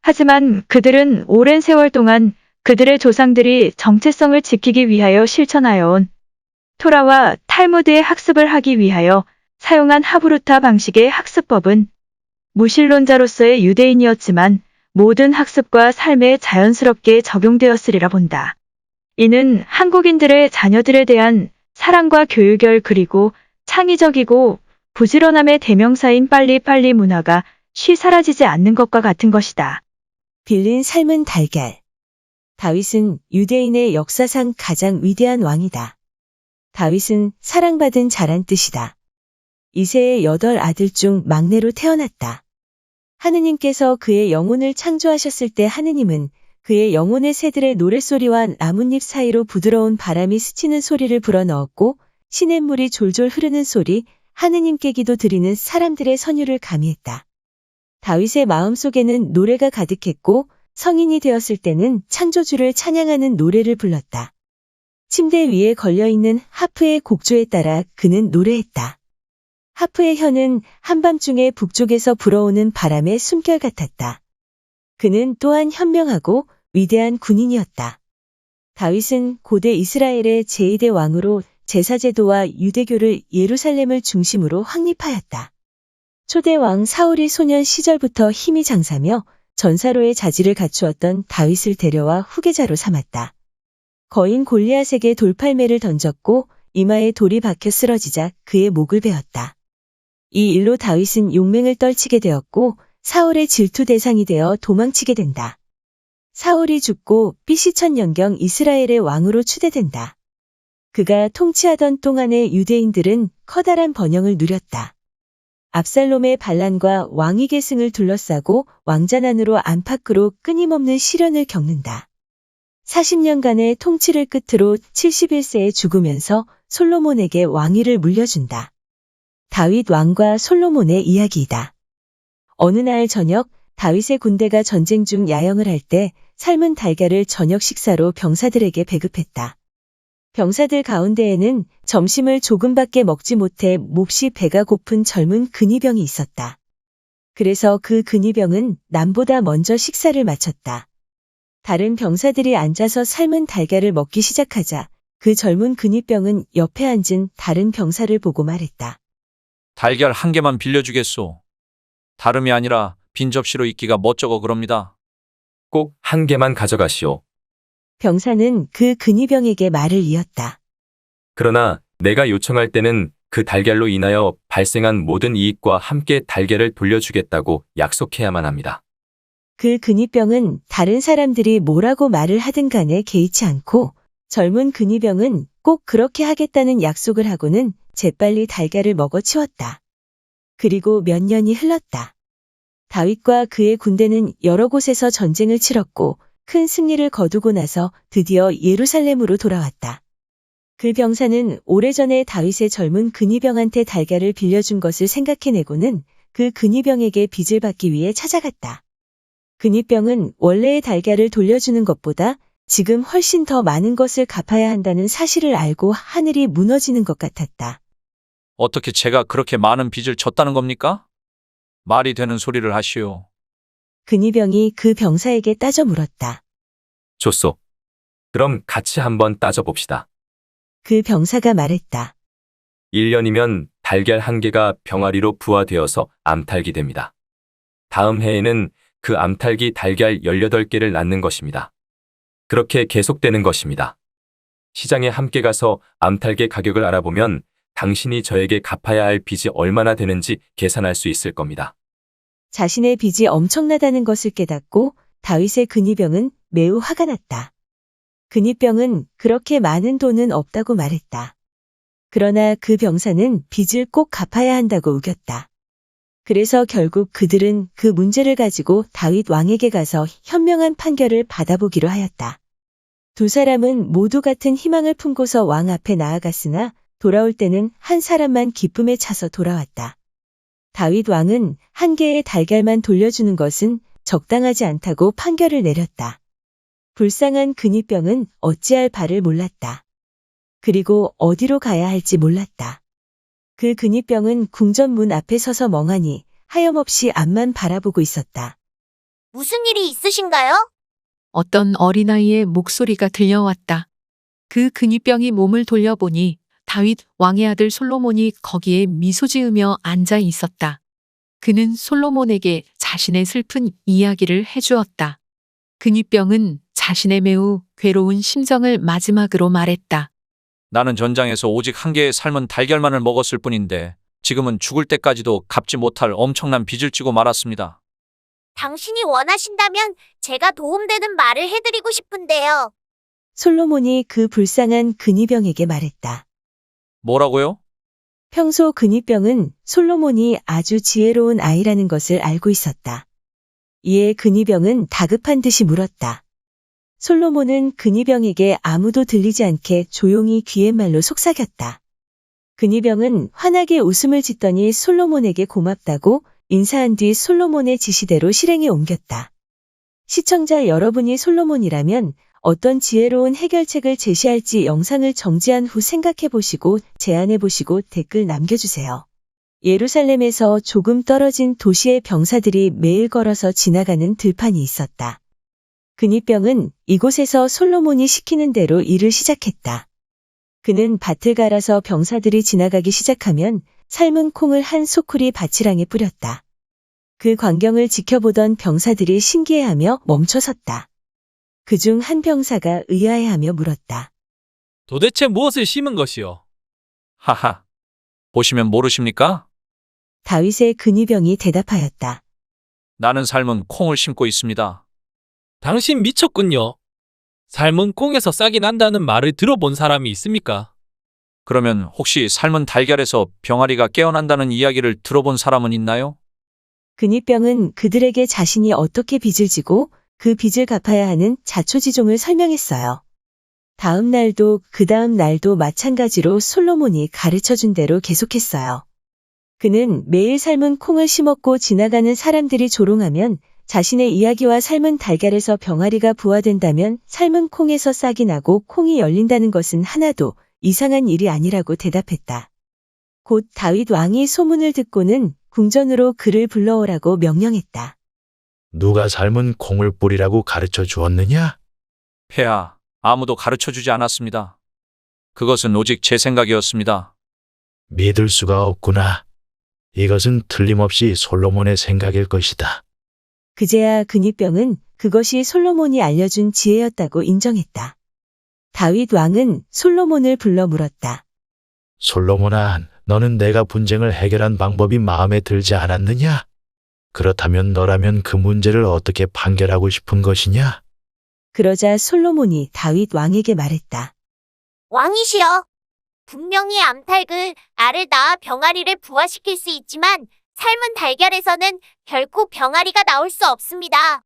하지만 그들은 오랜 세월 동안 그들의 조상들이 정체성을 지키기 위하여 실천하여 온 토라와 탈무드의 학습을 하기 위하여 사용한 하브루타 방식의 학습법은 무신론자로서의 유대인이었지만 모든 학습과 삶에 자연스럽게 적용되었으리라 본다. 이는 한국인들의 자녀들에 대한 사랑과 교육열 그리고 창의적이고 부지런함의 대명사인 빨리빨리 문화가 쉬 사라지지 않는 것과 같은 것이다. 빌린 삶은 달걀. 다윗은 유대인의 역사상 가장 위대한 왕이다. 다윗은 사랑받은 자란 뜻이다. 이새의 8아들 중 막내로 태어났다. 하느님께서 그의 영혼을 창조하셨을 때 하느님은 그의 영혼의 새들의 노랫소리와 나뭇잎 사이로 부드러운 바람이 스치는 소리를 불어넣었고 시냇물이 졸졸 흐르는 소리, 하느님께 기도 드리는 사람들의 선율을 가미했다. 다윗의 마음속에는 노래가 가득했고 성인이 되었을 때는 창조주를 찬양하는 노래를 불렀다. 침대 위에 걸려있는 하프의 곡조에 따라 그는 노래했다. 하프의 혀는 한밤중에 북쪽에서 불어오는 바람의 숨결 같았다. 그는 또한 현명하고 위대한 군인이었다. 다윗은 고대 이스라엘의 제2대 왕으로 제사제도와 유대교를 예루살렘을 중심으로 확립하였다. 초대 왕 사울이 소년 시절부터 힘이 장사며 전사로의 자질을 갖추었던 다윗을 데려와 후계자로 삼았다. 거인 골리앗에게 돌팔매를 던졌고 이마에 돌이 박혀 쓰러지자 그의 목을 베었다. 이 일로 다윗은 용맹을 떨치게 되었고 사울의 질투 대상이 되어 도망치게 된다. 사울이 죽고 BC1000년경 이스라엘의 왕으로 추대된다. 그가 통치하던 동안의 유대인들은 커다란 번영을 누렸다. 압살롬의 반란과 왕위 계승을 둘러싸고 왕자난으로 안팎으로 끊임없는 시련을 겪는다. 40년간의 통치를 끝으로 71세에 죽으면서 솔로몬에게 왕위를 물려준다. 다윗 왕과 솔로몬의 이야기이다. 어느 날 저녁 다윗의 군대가 전쟁 중 야영을 할 때 삶은 달걀을 저녁 식사로 병사들에게 배급했다. 병사들 가운데에는 점심을 조금밖에 먹지 못해 몹시 배가 고픈 젊은 근위병이 있었다. 그래서 그 근위병은 남보다 먼저 식사를 마쳤다. 다른 병사들이 앉아서 삶은 달걀을 먹기 시작하자 그 젊은 근위병은 옆에 앉은 다른 병사를 보고 말했다. 달걀 한 개만 빌려주겠소. 다름이 아니라 빈 접시로 있기가 멋쩍어 그럽니다. 꼭 한 개만 가져가시오. 병사는 그 근위병에게 말을 이었다. 그러나 내가 요청할 때는 그 달걀로 인하여 발생한 모든 이익과 함께 달걀을 돌려주겠다고 약속해야만 합니다. 그 근위병은 다른 사람들이 뭐라고 말을 하든 간에 개의치 않고 젊은 근위병은 꼭 그렇게 하겠다는 약속을 하고는 재빨리 달걀을 먹어 치웠다. 그리고 몇 년이 흘렀다. 다윗과 그의 군대는 여러 곳에서 전쟁을 치렀고 큰 승리를 거두고 나서 드디어 예루살렘으로 돌아왔다. 그 병사는 오래전에 다윗의 젊은 근위병한테 달걀을 빌려준 것을 생각해내고는 그 근위병에게 빚을 받기 위해 찾아갔다. 근위병은 원래의 달걀을 돌려주는 것보다 지금 훨씬 더 많은 것을 갚아야 한다는 사실을 알고 하늘이 무너지는 것 같았다. 어떻게 제가 그렇게 많은 빚을 졌다는 겁니까? 말이 되는 소리를 하시오. 근위병이 그 병사에게 따져 물었다. 좋소. 그럼 같이 한번 따져봅시다. 그 병사가 말했다. 1년이면 달걀 한 개가 병아리로 부화되어서 암탉이 됩니다. 다음 해에는 그 암탉이 달걀 18개를 낳는 것입니다. 그렇게 계속되는 것입니다. 시장에 함께 가서 암탉의 가격을 알아보면 당신이 저에게 갚아야 할 빚이 얼마나 되는지 계산할 수 있을 겁니다. 자신의 빚이 엄청나다는 것을 깨닫고 다윗의 근위병은 매우 화가 났다. 근위병은 그렇게 많은 돈은 없다고 말했다. 그러나 그 병사는 빚을 꼭 갚아야 한다고 우겼다. 그래서 결국 그들은 그 문제를 가지고 다윗 왕에게 가서 현명한 판결을 받아보기로 하였다. 두 사람은 모두 같은 희망을 품고서 왕 앞에 나아갔으나 돌아올 때는 한 사람만 기쁨에 차서 돌아왔다. 다윗 왕은 한 개의 달걀만 돌려주는 것은 적당하지 않다고 판결을 내렸다. 불쌍한 근위병은 어찌할 바를 몰랐다. 그리고 어디로 가야 할지 몰랐다. 그 근위병은 궁전 문 앞에 서서 멍하니 하염없이 앞만 바라보고 있었다. 무슨 일이 있으신가요? 어떤 어린아이의 목소리가 들려왔다. 그 근위병이 몸을 돌려보니 다윗 왕의 아들 솔로몬이 거기에 미소 지으며 앉아 있었다. 그는 솔로몬에게 자신의 슬픈 이야기를 해주었다. 근위병은 자신의 매우 괴로운 심정을 마지막으로 말했다. 나는 전장에서 오직 한 개의 삶은 달걀만을 먹었을 뿐인데 지금은 죽을 때까지도 갚지 못할 엄청난 빚을 지고 말았습니다. 당신이 원하신다면 제가 도움되는 말을 해드리고 싶은데요. 솔로몬이 그 불쌍한 근위병에게 말했다. 뭐라고요? 평소 근위병은 솔로몬이 아주 지혜로운 아이라는 것을 알고 있었다. 이에 근위병은 다급한 듯이 물었다. 솔로몬은 근위병에게 아무도 들리지 않게 조용히 귀갯말로 속삭였다. 근위병은 환하게 웃음을 짓더니 솔로몬에게 고맙다고 인사한 뒤 솔로몬의 지시대로 실행에 옮겼다. 시청자 여러분이 솔로몬이라면 어떤 지혜로운 해결책을 제시할지 영상을 정지한 후 생각해보시고 제안해보시고 댓글 남겨주세요. 예루살렘에서 조금 떨어진 도시의 병사들이 매일 걸어서 지나가는 들판이 있었다. 근위병은 이곳에서 솔로몬이 시키는 대로 일을 시작했다. 그는 밭을 갈아서 병사들이 지나가기 시작하면 삶은 콩을 한 소쿠리 밭이랑에 뿌렸다. 그 광경을 지켜보던 병사들이 신기해하며 멈춰섰다. 그중 한 병사가 의아해하며 물었다. 도대체 무엇을 심은 것이요? 하하. 보시면 모르십니까? 다윗의 근위병이 대답하였다. 나는 삶은 콩을 심고 있습니다. 당신 미쳤군요. 삶은 콩에서 싹이 난다는 말을 들어본 사람이 있습니까? 그러면 혹시 삶은 달걀에서 병아리가 깨어난다는 이야기를 들어본 사람은 있나요? 근위병은 그들에게 자신이 어떻게 빚을 지고 그 빚을 갚아야 하는 자초지종을 설명했어요. 다음 날도 그 다음 날도 마찬가지로 솔로몬이 가르쳐준 대로 계속했어요. 그는 매일 삶은 콩을 심었고 지나가는 사람들이 조롱하면 자신의 이야기와 삶은 달걀에서 병아리가 부화된다면 삶은 콩에서 싹이 나고 콩이 열린다는 것은 하나도 이상한 일이 아니라고 대답했다. 곧 다윗 왕이 소문을 듣고는 궁전으로 그를 불러오라고 명령했다. 누가 삶은 콩을 뿌리라고 가르쳐 주었느냐? 폐하, 아무도 가르쳐 주지 않았습니다. 그것은 오직 제 생각이었습니다. 믿을 수가 없구나. 이것은 틀림없이 솔로몬의 생각일 것이다. 그제야 근위병은 그것이 솔로몬이 알려준 지혜였다고 인정했다. 다윗 왕은 솔로몬을 불러 물었다. 솔로몬아, 너는 내가 분쟁을 해결한 방법이 마음에 들지 않았느냐? 그렇다면 너라면 그 문제를 어떻게 판결하고 싶은 것이냐? 그러자 솔로몬이 다윗 왕에게 말했다. 왕이시여, 분명히 암탉을 알을 낳아 병아리를 부화시킬 수 있지만 삶은 달걀에서는 결코 병아리가 나올 수 없습니다.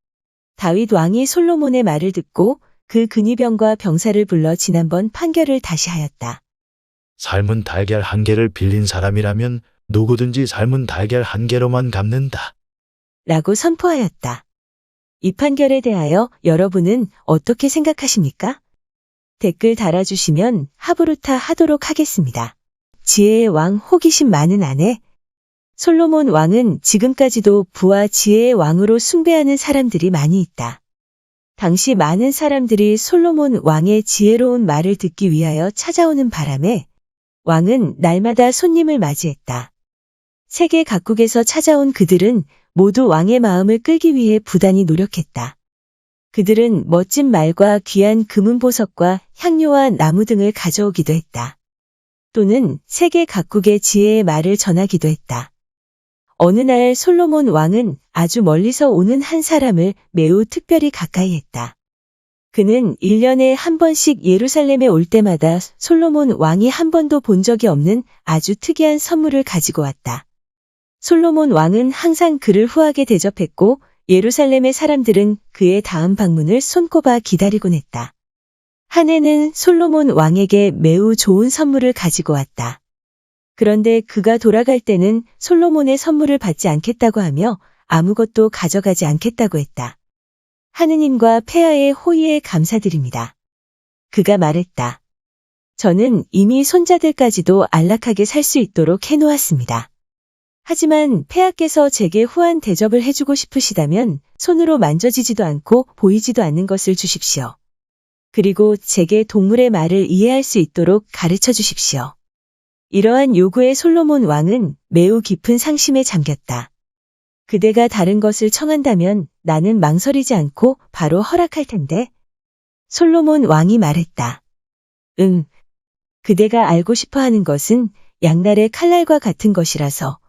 다윗 왕이 솔로몬의 말을 듣고 그 근위병과 병사를 불러 지난번 판결을 다시 하였다. 삶은 달걀 한 개를 빌린 사람이라면 누구든지 삶은 달걀 한 개로만 갚는다. 라고 선포하였다. 이 판결에 대하여 여러분은 어떻게 생각하십니까? 댓글 달아주시면 하부루타 하도록 하겠습니다. 지혜의 왕 호기심 많은 아내. 솔로몬 왕은 지금까지도 부와 지혜의 왕으로 숭배하는 사람들이 많이 있다. 당시 많은 사람들이 솔로몬 왕의 지혜로운 말을 듣기 위하여 찾아오는 바람에 왕은 날마다 손님을 맞이했다. 세계 각국에서 찾아온 그들은 모두 왕의 마음을 끌기 위해 부단히 노력했다. 그들은 멋진 말과 귀한 금은보석과 향료와 나무 등을 가져오기도 했다. 또는 세계 각국의 지혜의 말을 전하기도 했다. 어느 날 솔로몬 왕은 아주 멀리서 오는 한 사람을 매우 특별히 가까이 했다. 그는 1년에 한 번씩 예루살렘에 올 때마다 솔로몬 왕이 한 번도 본 적이 없는 아주 특이한 선물을 가지고 왔다. 솔로몬 왕은 항상 그를 후하게 대접했고 예루살렘의 사람들은 그의 다음 방문을 손꼽아 기다리곤 했다. 한 해는 솔로몬 왕에게 매우 좋은 선물을 가지고 왔다. 그런데 그가 돌아갈 때는 솔로몬의 선물을 받지 않겠다고 하며 아무것도 가져가지 않겠다고 했다. 하느님과 폐하의 호의에 감사드립니다. 그가 말했다. 저는 이미 손자들까지도 안락하게 살 수 있도록 해놓았습니다. 하지만 폐하께서 제게 후한 대접을 해주고 싶으시다면 손으로 만져지지도 않고 보이지도 않는 것을 주십시오. 그리고 제게 동물의 말을 이해할 수 있도록 가르쳐 주십시오. 이러한 요구에 솔로몬 왕은 매우 깊은 상심에 잠겼다. 그대가 다른 것을 청한다면 나는 망설이지 않고 바로 허락할 텐데. 솔로몬 왕이 말했다. 그대가 알고 싶어 하는 것은 양날의 칼날과 같은 것이라서.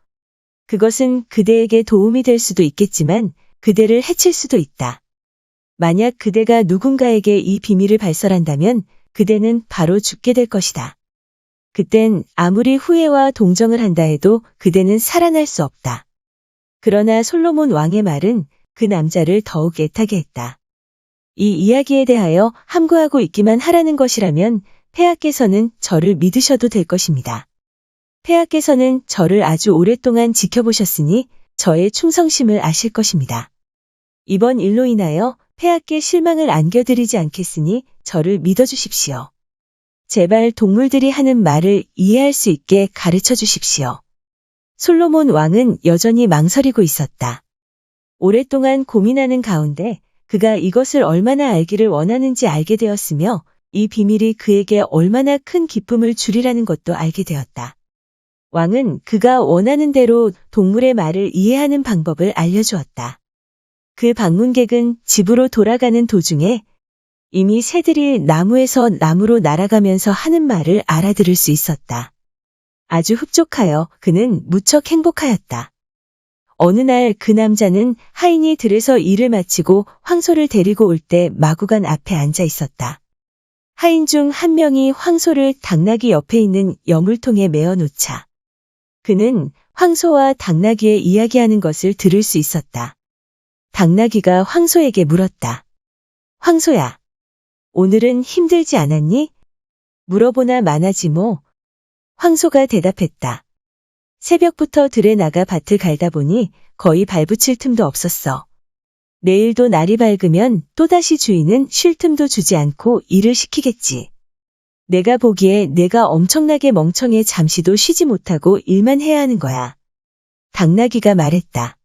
그것은 그대에게 도움이 될 수도 있겠지만 그대를 해칠 수도 있다. 만약 그대가 누군가에게 이 비밀을 발설한다면 그대는 바로 죽게 될 것이다. 그땐 아무리 후회와 동정을 한다 해도 그대는 살아날 수 없다. 그러나 솔로몬 왕의 말은 그 남자를 더욱 애타게 했다. 이 이야기에 대하여 함구하고 있기만 하라는 것이라면 폐하께서는 저를 믿으셔도 될 것입니다. 폐하께서는 저를 아주 오랫동안 지켜보셨으니 저의 충성심을 아실 것입니다. 이번 일로 인하여 폐하께 실망을 안겨드리지 않겠으니 저를 믿어주십시오. 제발 동물들이 하는 말을 이해할 수 있게 가르쳐 주십시오. 솔로몬 왕은 여전히 망설이고 있었다. 오랫동안 고민하는 가운데 그가 이것을 얼마나 알기를 원하는지 알게 되었으며 이 비밀이 그에게 얼마나 큰 기쁨을 주리라는 것도 알게 되었다. 왕은 그가 원하는 대로 동물의 말을 이해하는 방법을 알려주었다. 그 방문객은 집으로 돌아가는 도중에 이미 새들이 나무에서 나무로 날아가면서 하는 말을 알아들을 수 있었다. 아주 흡족하여 그는 무척 행복하였다. 어느 날 그 남자는 하인이 들에서 일을 마치고 황소를 데리고 올 때 마구간 앞에 앉아 있었다. 하인 중 한 명이 황소를 당나귀 옆에 있는 여물통에 메어 놓자 그는 황소와 당나귀의 이야기하는 것을 들을 수 있었다. 당나귀가 황소에게 물었다. 황소야, 오늘은 힘들지 않았니? 물어보나 마나지 뭐. 황소가 대답했다. 새벽부터 들에 나가 밭을 갈다 보니 거의 발붙일 틈도 없었어. 내일도 날이 밝으면 또다시 주인은 쉴 틈도 주지 않고 일을 시키겠지. 내가 보기에 내가 엄청나게 멍청해 잠시도 쉬지 못하고 일만 해야 하는 거야. 당나귀가 말했다.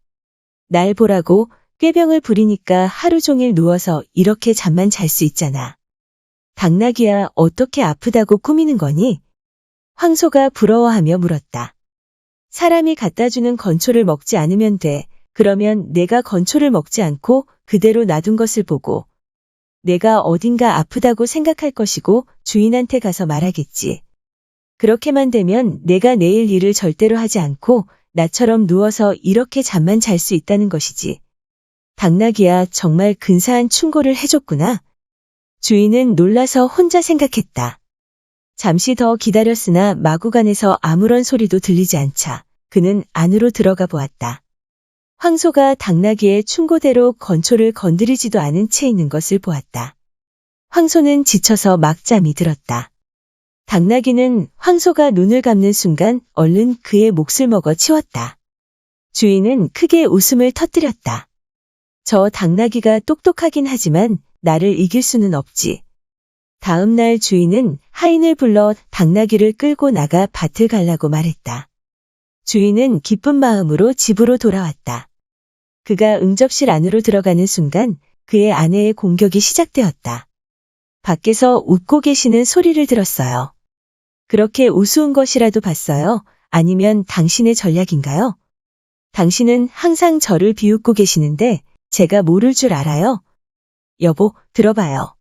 날 보라고 꾀병을 부리니까 하루 종일 누워서 이렇게 잠만 잘 수 있잖아. 당나귀야, 어떻게 아프다고 꾸미는 거니? 황소가 부러워하며 물었다. 사람이 갖다 주는 건초를 먹지 않으면 돼. 그러면 내가 건초를 먹지 않고 그대로 놔둔 것을 보고 내가 어딘가 아프다고 생각할 것이고 주인한테 가서 말하겠지. 그렇게만 되면 내가 내일 일을 절대로 하지 않고 나처럼 누워서 이렇게 잠만 잘 수 있다는 것이지. 당나귀야, 정말 근사한 충고를 해줬구나. 주인은 놀라서 혼자 생각했다. 잠시 더 기다렸으나 마구간에서 아무런 소리도 들리지 않자 그는 안으로 들어가 보았다. 황소가 당나귀의 충고대로 건초를 건드리지도 않은 채 있는 것을 보았다. 황소는 지쳐서 막 잠이 들었다. 당나귀는 황소가 눈을 감는 순간 얼른 그의 몫을 먹어 치웠다. 주인은 크게 웃음을 터뜨렸다. 저 당나귀가 똑똑하긴 하지만 나를 이길 수는 없지. 다음 날 주인은 하인을 불러 당나귀를 끌고 나가 밭을 갈라고 말했다. 주인은 기쁜 마음으로 집으로 돌아왔다. 그가 응접실 안으로 들어가는 순간 그의 아내의 공격이 시작되었다. 밖에서 웃고 계시는 소리를 들었어요. 그렇게 우스운 것이라도 봤어요? 아니면 당신의 전략인가요? 당신은 항상 저를 비웃고 계시는데 제가 모를 줄 알아요? 여보, 들어봐요.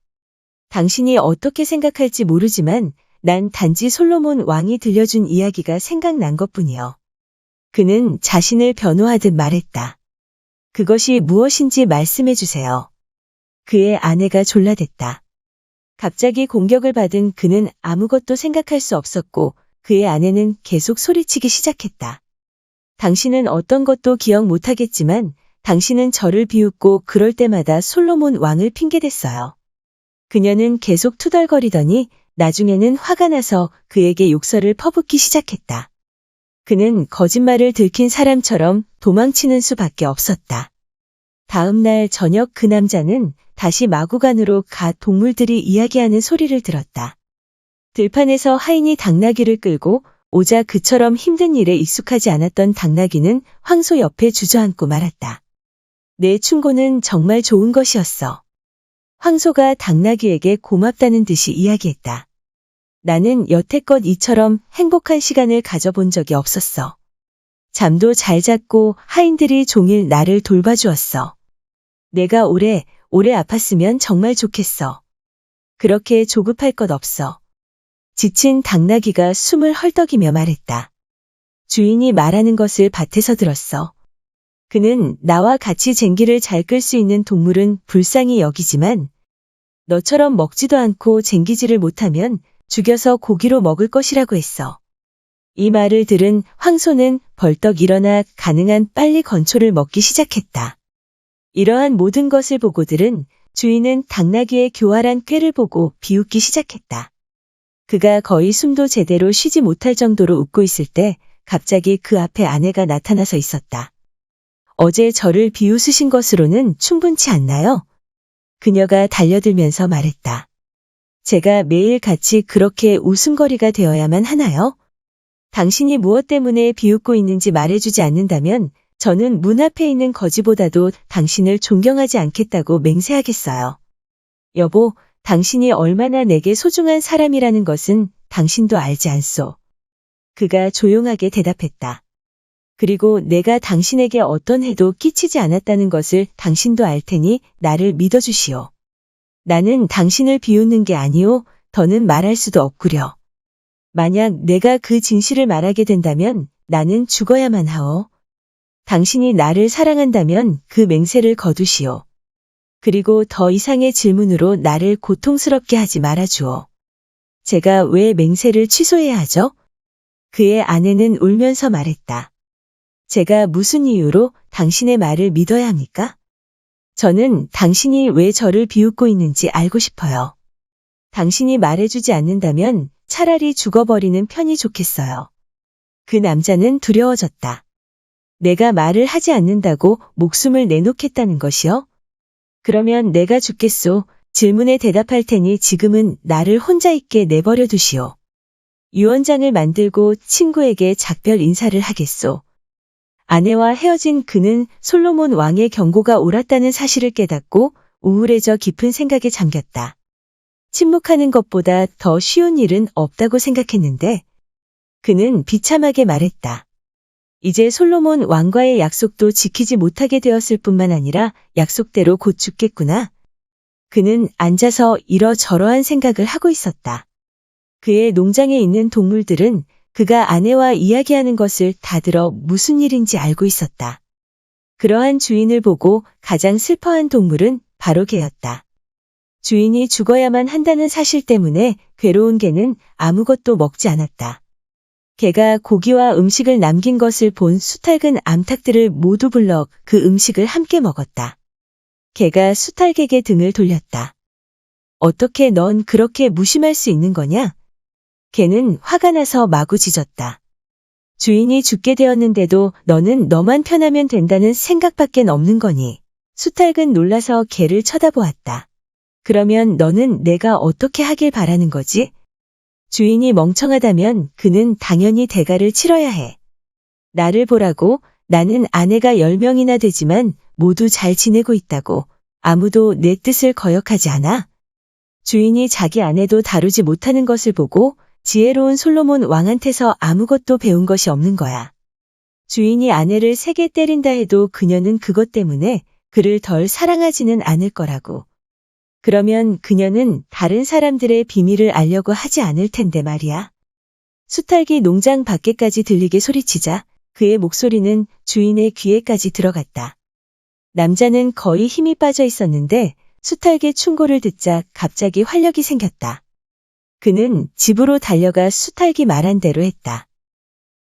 당신이 어떻게 생각할지 모르지만 난 단지 솔로몬 왕이 들려준 이야기가 생각난 것뿐이요. 그는 자신을 변호하듯 말했다. 그것이 무엇인지 말씀해 주세요. 그의 아내가 졸라댔다. 갑자기 공격을 받은 그는 아무것도 생각할 수 없었고 그의 아내는 계속 소리치기 시작했다. 당신은 어떤 것도 기억 못하겠지만 당신은 저를 비웃고 그럴 때마다 솔로몬 왕을 핑계댔어요. 그녀는 계속 투덜거리더니 나중에는 화가 나서 그에게 욕설을 퍼붓기 시작했다. 그는 거짓말을 들킨 사람처럼 도망치는 수밖에 없었다. 다음 날 저녁 그 남자는 다시 마구간으로 가 동물들이 이야기하는 소리를 들었다. 들판에서 하인이 당나귀를 끌고 오자 그처럼 힘든 일에 익숙하지 않았던 당나귀는 황소 옆에 주저앉고 말았다. 내 충고는 정말 좋은 것이었어. 황소가 당나귀에게 고맙다는 듯이 이야기했다. 나는 여태껏 이처럼 행복한 시간을 가져본 적이 없었어. 잠도 잘 잤고 하인들이 종일 나를 돌봐주었어. 내가 오래 아팠으면 정말 좋겠어. 그렇게 조급할 것 없어. 지친 당나귀가 숨을 헐떡이며 말했다. 주인이 말하는 것을 밭에서 들었어. 그는 나와 같이 쟁기를 잘 끌 수 있는 동물은 불쌍히 여기지만 너처럼 먹지도 않고 쟁기질을 못하면 죽여서 고기로 먹을 것이라고 했어. 이 말을 들은 황소는 벌떡 일어나 가능한 빨리 건초를 먹기 시작했다. 이러한 모든 것을 보고들은 주인은 당나귀의 교활한 꾀를 보고 비웃기 시작했다. 그가 거의 숨도 제대로 쉬지 못할 정도로 웃고 있을 때 갑자기 그 앞에 아내가 나타나서 있었다. 어제 저를 비웃으신 것으로는 충분치 않나요? 그녀가 달려들면서 말했다. 제가 매일 같이 그렇게 웃음거리가 되어야만 하나요? 당신이 무엇 때문에 비웃고 있는지 말해주지 않는다면 저는 문 앞에 있는 거지보다도 당신을 존경하지 않겠다고 맹세하겠어요. 여보, 당신이 얼마나 내게 소중한 사람이라는 것은 당신도 알지 않소. 그가 조용하게 대답했다. 그리고 내가 당신에게 어떤 해도 끼치지 않았다는 것을 당신도 알 테니 나를 믿어주시오. 나는 당신을 비웃는 게 아니오. 더는 말할 수도 없구려. 만약 내가 그 진실을 말하게 된다면 나는 죽어야만 하오. 당신이 나를 사랑한다면 그 맹세를 거두시오. 그리고 더 이상의 질문으로 나를 고통스럽게 하지 말아주오. 제가 왜 맹세를 취소해야 하죠? 그의 아내는 울면서 말했다. 제가 무슨 이유로 당신의 말을 믿어야 합니까? 저는 당신이 왜 저를 비웃고 있는지 알고 싶어요. 당신이 말해주지 않는다면 차라리 죽어버리는 편이 좋겠어요. 그 남자는 두려워졌다. 내가 말을 하지 않는다고 목숨을 내놓겠다는 것이요? 그러면 내가 죽겠소. 질문에 대답할 테니 지금은 나를 혼자 있게 내버려 두시오. 유언장을 만들고 친구에게 작별 인사를 하겠소. 아내와 헤어진 그는 솔로몬 왕의 경고가 옳았다는 사실을 깨닫고 우울해져 깊은 생각에 잠겼다. 침묵하는 것보다 더 쉬운 일은 없다고 생각했는데 그는 비참하게 말했다. 이제 솔로몬 왕과의 약속도 지키지 못하게 되었을 뿐만 아니라 약속대로 곧 죽겠구나. 그는 앉아서 이러저러한 생각을 하고 있었다. 그의 농장에 있는 동물들은 그가 아내와 이야기하는 것을 다 들어 무슨 일인지 알고 있었다. 그러한 주인을 보고 가장 슬퍼한 동물은 바로 개였다. 주인이 죽어야만 한다는 사실 때문에 괴로운 개는 아무것도 먹지 않았다. 개가 고기와 음식을 남긴 것을 본 수탉은 암탉들을 모두 불러 그 음식을 함께 먹었다. 개가 수탉에게 등을 돌렸다. 어떻게 넌 그렇게 무심할 수 있는 거냐? 개는 화가 나서 마구 짖었다. 주인이 죽게 되었는데도 너는 너만 편하면 된다는 생각밖엔 없는 거니. 수탉은 놀라서 개를 쳐다보았다. 그러면 너는 내가 어떻게 하길 바라는 거지? 주인이 멍청하다면 그는 당연히 대가를 치러야 해. 나를 보라고. 나는 아내가 10명이나 되지만 모두 잘 지내고 있다고. 아무도 내 뜻을 거역하지 않아. 주인이 자기 아내도 다루지 못하는 것을 보고 지혜로운 솔로몬 왕한테서 아무것도 배운 것이 없는 거야. 주인이 아내를 3개 때린다 해도 그녀는 그것 때문에 그를 덜 사랑하지는 않을 거라고. 그러면 그녀는 다른 사람들의 비밀을 알려고 하지 않을 텐데 말이야. 수탉이 농장 밖에까지 들리게 소리치자 그의 목소리는 주인의 귀에까지 들어갔다. 남자는 거의 힘이 빠져 있었는데 수탉의 충고를 듣자 갑자기 활력이 생겼다. 그는 집으로 달려가 수탉이 말한 대로 했다.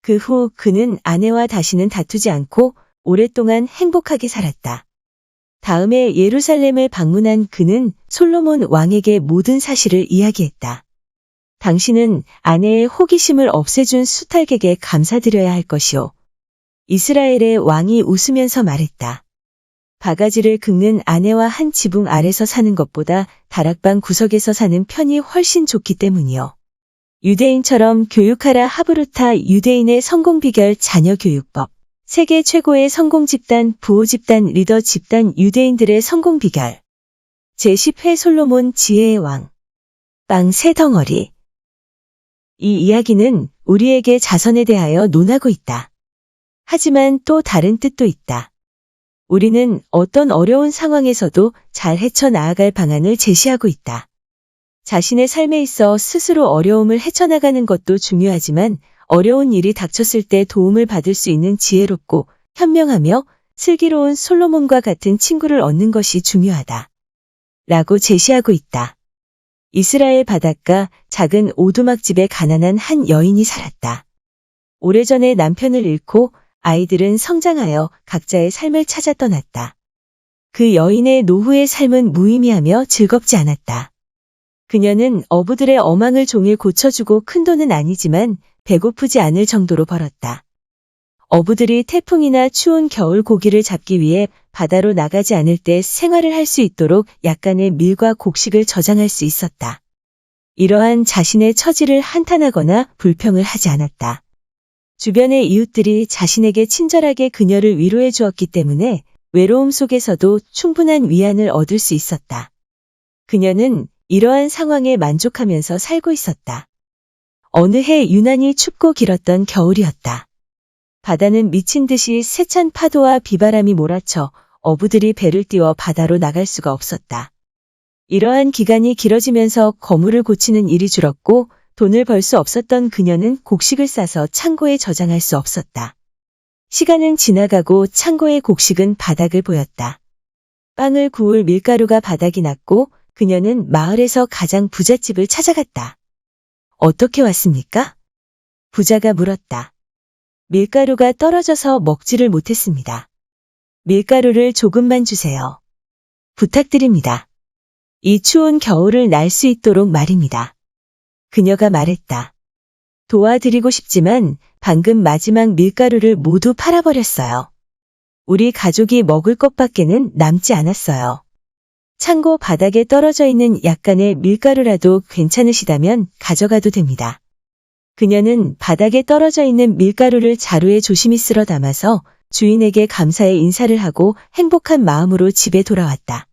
그 후 그는 아내와 다시는 다투지 않고 오랫동안 행복하게 살았다. 다음에 예루살렘을 방문한 그는 솔로몬 왕에게 모든 사실을 이야기했다. 당신은 아내의 호기심을 없애준 수탉에게 감사드려야 할 것이오. 이스라엘의 왕이 웃으면서 말했다. 바가지를 긁는 아내와 한 지붕 아래서 사는 것보다 다락방 구석에서 사는 편이 훨씬 좋기 때문이요. 유대인처럼 교육하라. 하브루타. 유대인의 성공 비결. 자녀 교육법. 세계 최고의 성공 집단, 부호 집단, 리더 집단, 유대인들의 성공 비결. 제10회 솔로몬 지혜의 왕. 빵 3덩어리. 이 이야기는 우리에게 자선에 대하여 논하고 있다. 하지만 또 다른 뜻도 있다. 우리는 어떤 어려운 상황에서도 잘 헤쳐나아갈 방안을 제시하고 있다. 자신의 삶에 있어 스스로 어려움을 헤쳐나가는 것도 중요하지만 어려운 일이 닥쳤을 때 도움을 받을 수 있는 지혜롭고 현명하며 슬기로운 솔로몬과 같은 친구를 얻는 것이 중요하다. 라고 제시하고 있다. 이스라엘 바닷가 작은 오두막집에 가난한 한 여인이 살았다. 오래전에 남편을 잃고 아이들은 성장하여 각자의 삶을 찾아 떠났다. 그 여인의 노후의 삶은 무의미하며 즐겁지 않았다. 그녀는 어부들의 어망을 종일 고쳐주고 큰돈은 아니지만 배고프지 않을 정도로 벌었다. 어부들이 태풍이나 추운 겨울 고기를 잡기 위해 바다로 나가지 않을 때 생활을 할 수 있도록 약간의 밀과 곡식을 저장할 수 있었다. 이러한 자신의 처지를 한탄하거나 불평을 하지 않았다. 주변의 이웃들이 자신에게 친절하게 그녀를 위로해 주었기 때문에 외로움 속에서도 충분한 위안을 얻을 수 있었다. 그녀는 이러한 상황에 만족하면서 살고 있었다. 어느 해 유난히 춥고 길었던 겨울이었다. 바다는 미친 듯이 세찬 파도와 비바람이 몰아쳐 어부들이 배를 띄워 바다로 나갈 수가 없었다. 이러한 기간이 길어지면서 거물을 고치는 일이 줄었고 돈을 벌 수 없었던 그녀는 곡식을 싸서 창고에 저장할 수 없었다. 시간은 지나가고 창고의 곡식은 바닥을 보였다. 빵을 구울 밀가루가 바닥이 났고 그녀는 마을에서 가장 부잣집을 찾아갔다. 어떻게 왔습니까? 부자가 물었다. 밀가루가 떨어져서 먹지를 못했습니다. 밀가루를 조금만 주세요. 부탁드립니다. 이 추운 겨울을 날 수 있도록 말입니다. 그녀가 말했다. 도와드리고 싶지만 방금 마지막 밀가루를 모두 팔아버렸어요. 우리 가족이 먹을 것밖에는 남지 않았어요. 창고 바닥에 떨어져 있는 약간의 밀가루라도 괜찮으시다면 가져가도 됩니다. 그녀는 바닥에 떨어져 있는 밀가루를 자루에 조심히 쓸어 담아서 주인에게 감사의 인사를 하고 행복한 마음으로 집에 돌아왔다.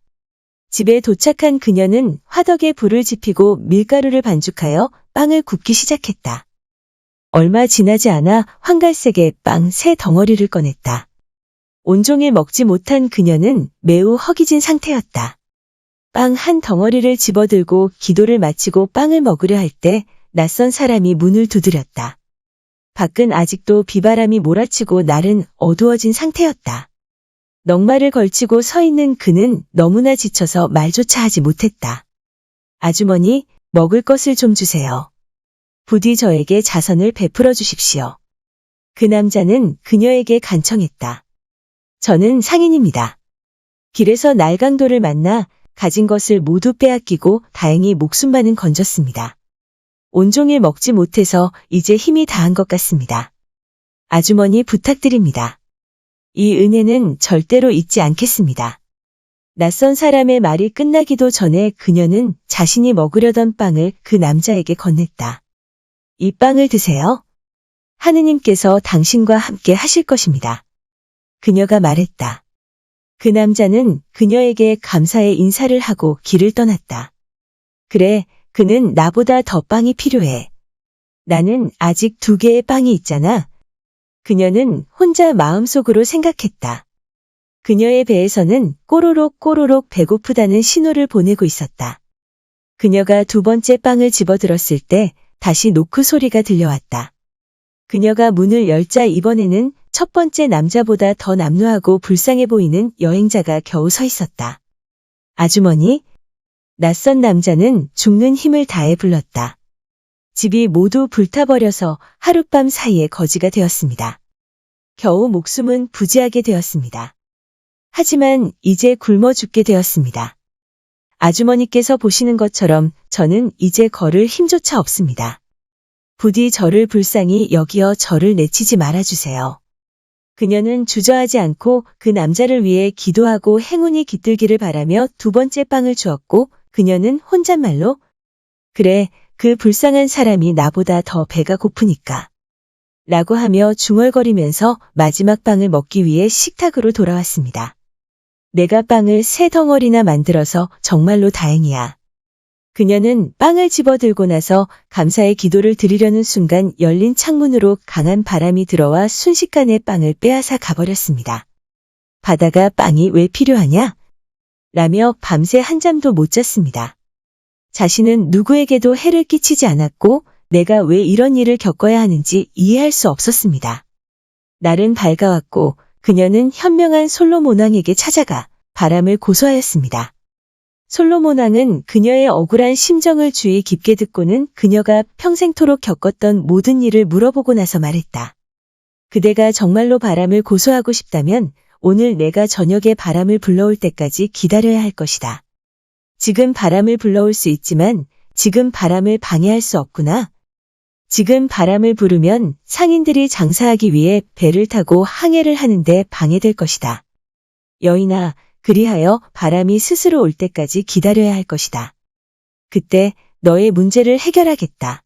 집에 도착한 그녀는 화덕에 불을 지피고 밀가루를 반죽하여 빵을 굽기 시작했다. 얼마 지나지 않아 황갈색의 빵 3덩어리를 꺼냈다. 온종일 먹지 못한 그녀는 매우 허기진 상태였다. 빵 한 덩어리를 집어들고 기도를 마치고 빵을 먹으려 할 때 낯선 사람이 문을 두드렸다. 밖은 아직도 비바람이 몰아치고 날은 어두워진 상태였다. 넉마를 걸치고 서 있는 그는 너무나 지쳐서 말조차 하지 못했다. 아주머니, 먹을 것을 좀 주세요. 부디 저에게 자선을 베풀어 주십시오. 그 남자는 그녀에게 간청했다. 저는 상인입니다. 길에서 날강도를 만나 가진 것을 모두 빼앗기고 다행히 목숨만은 건졌습니다. 온종일 먹지 못해서 이제 힘이 다한 것 같습니다. 아주머니 부탁드립니다. 이 은혜는 절대로 잊지 않겠습니다. 낯선 사람의 말이 끝나기도 전에 그녀는 자신이 먹으려던 빵을 그 남자에게 건넸다. 이 빵을 드세요. 하느님께서 당신과 함께 하실 것입니다. 그녀가 말했다. 그 남자는 그녀에게 감사의 인사를 하고 길을 떠났다. 그래, 그는 나보다 더 빵이 필요해. 나는 아직 2개의 빵이 있잖아. 그녀는 혼자 마음속으로 생각했다. 그녀의 배에서는 꼬로록 꼬로록 배고프다는 신호를 보내고 있었다. 그녀가 2번째 빵을 집어들었을 때 다시 노크 소리가 들려왔다. 그녀가 문을 열자 이번에는 첫 번째 남자보다 더 남루하고 불쌍해 보이는 여행자가 겨우 서 있었다. 아주머니? 낯선 남자는 죽는 힘을 다해 불렀다. 집이 모두 불타버려서 하룻밤 사이에 거지가 되었습니다. 겨우 목숨은 부지하게 되었습니다. 하지만 이제 굶어 죽게 되었습니다. 아주머니께서 보시는 것처럼 저는 이제 걸을 힘조차 없습니다. 부디 저를 불쌍히 여기어 저를 내치지 말아주세요. 그녀는 주저하지 않고 그 남자를 위해 기도하고 행운이 깃들기를 바라며 2번째 빵을 주었고 그녀는 혼잣말로 그래, 그 불쌍한 사람이 나보다 더 배가 고프니까 라고 하며 중얼거리면서 마지막 빵을 먹기 위해 식탁으로 돌아왔습니다. 내가 빵을 3덩어리나 만들어서 정말로 다행이야. 그녀는 빵을 집어들고 나서 감사의 기도를 드리려는 순간 열린 창문으로 강한 바람이 들어와 순식간에 빵을 빼앗아 가버렸습니다. 바다가 빵이 왜 필요하냐? 라며 밤새 한잠도 못 잤습니다. 자신은 누구에게도 해를 끼치지 않았고 내가 왜 이런 일을 겪어야 하는지 이해할 수 없었습니다. 날은 밝아왔고 그녀는 현명한 솔로몬 왕에게 찾아가 바람을 고소하였습니다. 솔로몬 왕은 그녀의 억울한 심정을 주의 깊게 듣고는 그녀가 평생토록 겪었던 모든 일을 물어보고 나서 말했다. 그대가 정말로 바람을 고소하고 싶다면 오늘 내가 저녁에 바람을 불러올 때까지 기다려야 할 것이다. 지금 바람을 불러올 수 있지만 지금 바람을 방해할 수 없구나. 지금 바람을 부르면 상인들이 장사하기 위해 배를 타고 항해를 하는데 방해될 것이다. 여인아, 그리하여 바람이 스스로 올 때까지 기다려야 할 것이다. 그때 너의 문제를 해결하겠다.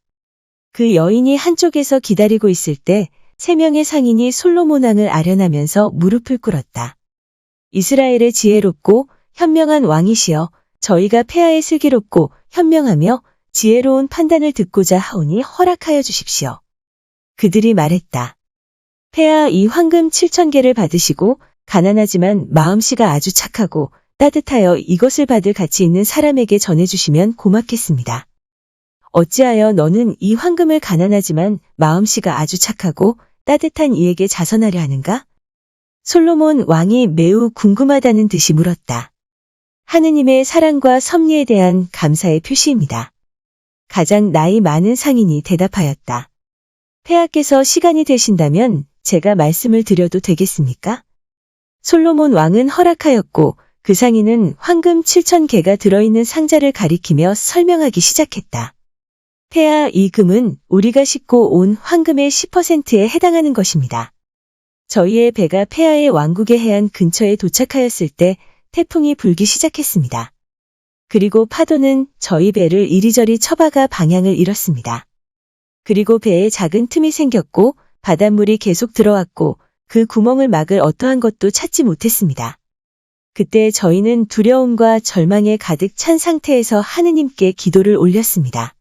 그 여인이 한쪽에서 기다리고 있을 때 3명의 상인이 솔로몬 왕을 아련하면서 무릎을 꿇었다. 이스라엘의 지혜롭고 현명한 왕이시여, 저희가 폐하의 슬기롭고 현명하며 지혜로운 판단을 듣고자 하오니 허락하여 주십시오. 그들이 말했다. 폐하 이 황금 7,000개를 받으시고 가난하지만 마음씨가 아주 착하고 따뜻하여 이것을 받을 가치 있는 사람에게 전해주시면 고맙겠습니다. 어찌하여 너는 이 황금을 가난하지만 마음씨가 아주 착하고 따뜻한 이에게 자선하려 하는가? 솔로몬 왕이 매우 궁금하다는 듯이 물었다. 하느님의 사랑과 섭리에 대한 감사의 표시입니다. 가장 나이 많은 상인이 대답하였다. 폐하께서 시간이 되신다면 제가 말씀을 드려도 되겠습니까? 솔로몬 왕은 허락하였고 그 상인은 황금 7,000개가 들어있는 상자를 가리키며 설명하기 시작했다. 폐하, 이 금은 우리가 싣고 온 황금의 10%에 해당하는 것입니다. 저희의 배가 폐하의 왕국의 해안 근처에 도착하였을 때 태풍이 불기 시작했습니다. 그리고 파도는 저희 배를 이리저리 쳐박아 방향을 잃었습니다. 그리고 배에 작은 틈이 생겼고 바닷물이 계속 들어왔고 그 구멍을 막을 어떠한 것도 찾지 못했습니다. 그때 저희는 두려움과 절망에 가득 찬 상태에서 하느님께 기도를 올렸습니다.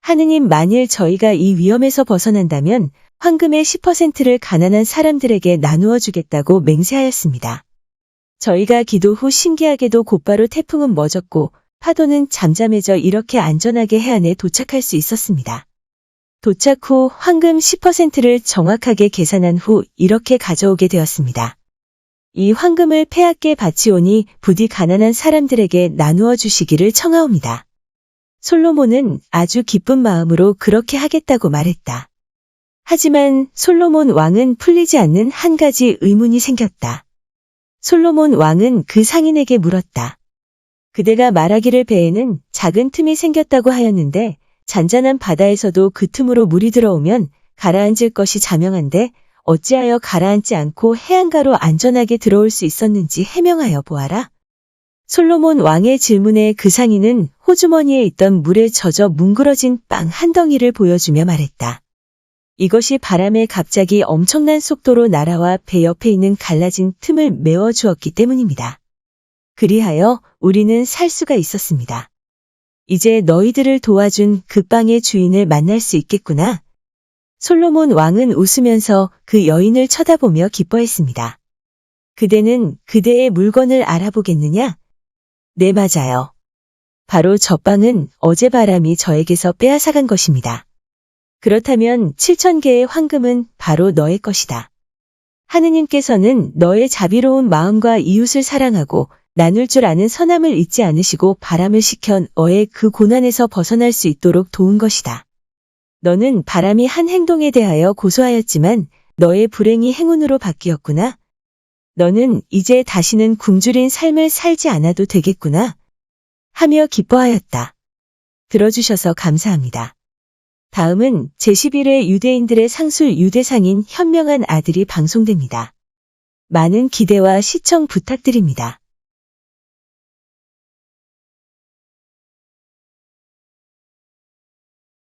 하느님, 만일 저희가 이 위험에서 벗어난다면 황금의 10%를 가난한 사람들에게 나누어 주겠다고 맹세하였습니다. 저희가 기도 후 신기하게도 곧바로 태풍은 멎었고 파도는 잠잠해져 이렇게 안전하게 해안에 도착할 수 있었습니다. 도착 후 황금 10%를 정확하게 계산한 후 이렇게 가져오게 되었습니다. 이 황금을 폐하께 바치오니 부디 가난한 사람들에게 나누어 주시기를 청하옵니다. 솔로몬은 아주 기쁜 마음으로 그렇게 하겠다고 말했다. 하지만 솔로몬 왕은 풀리지 않는 한 가지 의문이 생겼다. 솔로몬 왕은 그 상인에게 물었다. 그대가 말하기를 배에는 작은 틈이 생겼다고 하였는데 잔잔한 바다에서도 그 틈으로 물이 들어오면 가라앉을 것이 자명한데 어찌하여 가라앉지 않고 해안가로 안전하게 들어올 수 있었는지 해명하여 보아라. 솔로몬 왕의 질문에 그 상인은 호주머니에 있던 물에 젖어 뭉그러진 빵 한 덩이를 보여주며 말했다. 이것이 바람에 갑자기 엄청난 속도로 날아와 배 옆에 있는 갈라진 틈을 메워주었기 때문입니다. 그리하여 우리는 살 수가 있었습니다. 이제 너희들을 도와준 그 빵의 주인을 만날 수 있겠구나. 솔로몬 왕은 웃으면서 그 여인을 쳐다보며 기뻐했습니다. 그대는 그대의 물건을 알아보겠느냐? 네, 맞아요. 바로 저 빵은 어제 바람이 저에게서 빼앗아간 것입니다. 그렇다면 7,000개의 황금은 바로 너의 것이다. 하느님께서는 너의 자비로운 마음과 이웃을 사랑하고 나눌 줄 아는 선함을 잊지 않으시고 바람을 시켜 너의 그 고난에서 벗어날 수 있도록 도운 것이다. 너는 바람이 한 행동에 대하여 고소하였지만 너의 불행이 행운으로 바뀌었구나. 너는 이제 다시는 굶주린 삶을 살지 않아도 되겠구나. 하며 기뻐하였다. 들어주셔서 감사합니다. 다음은 제11회 유대인들의 상술 유대상인 현명한 아들이 방송됩니다. 많은 기대와 시청 부탁드립니다.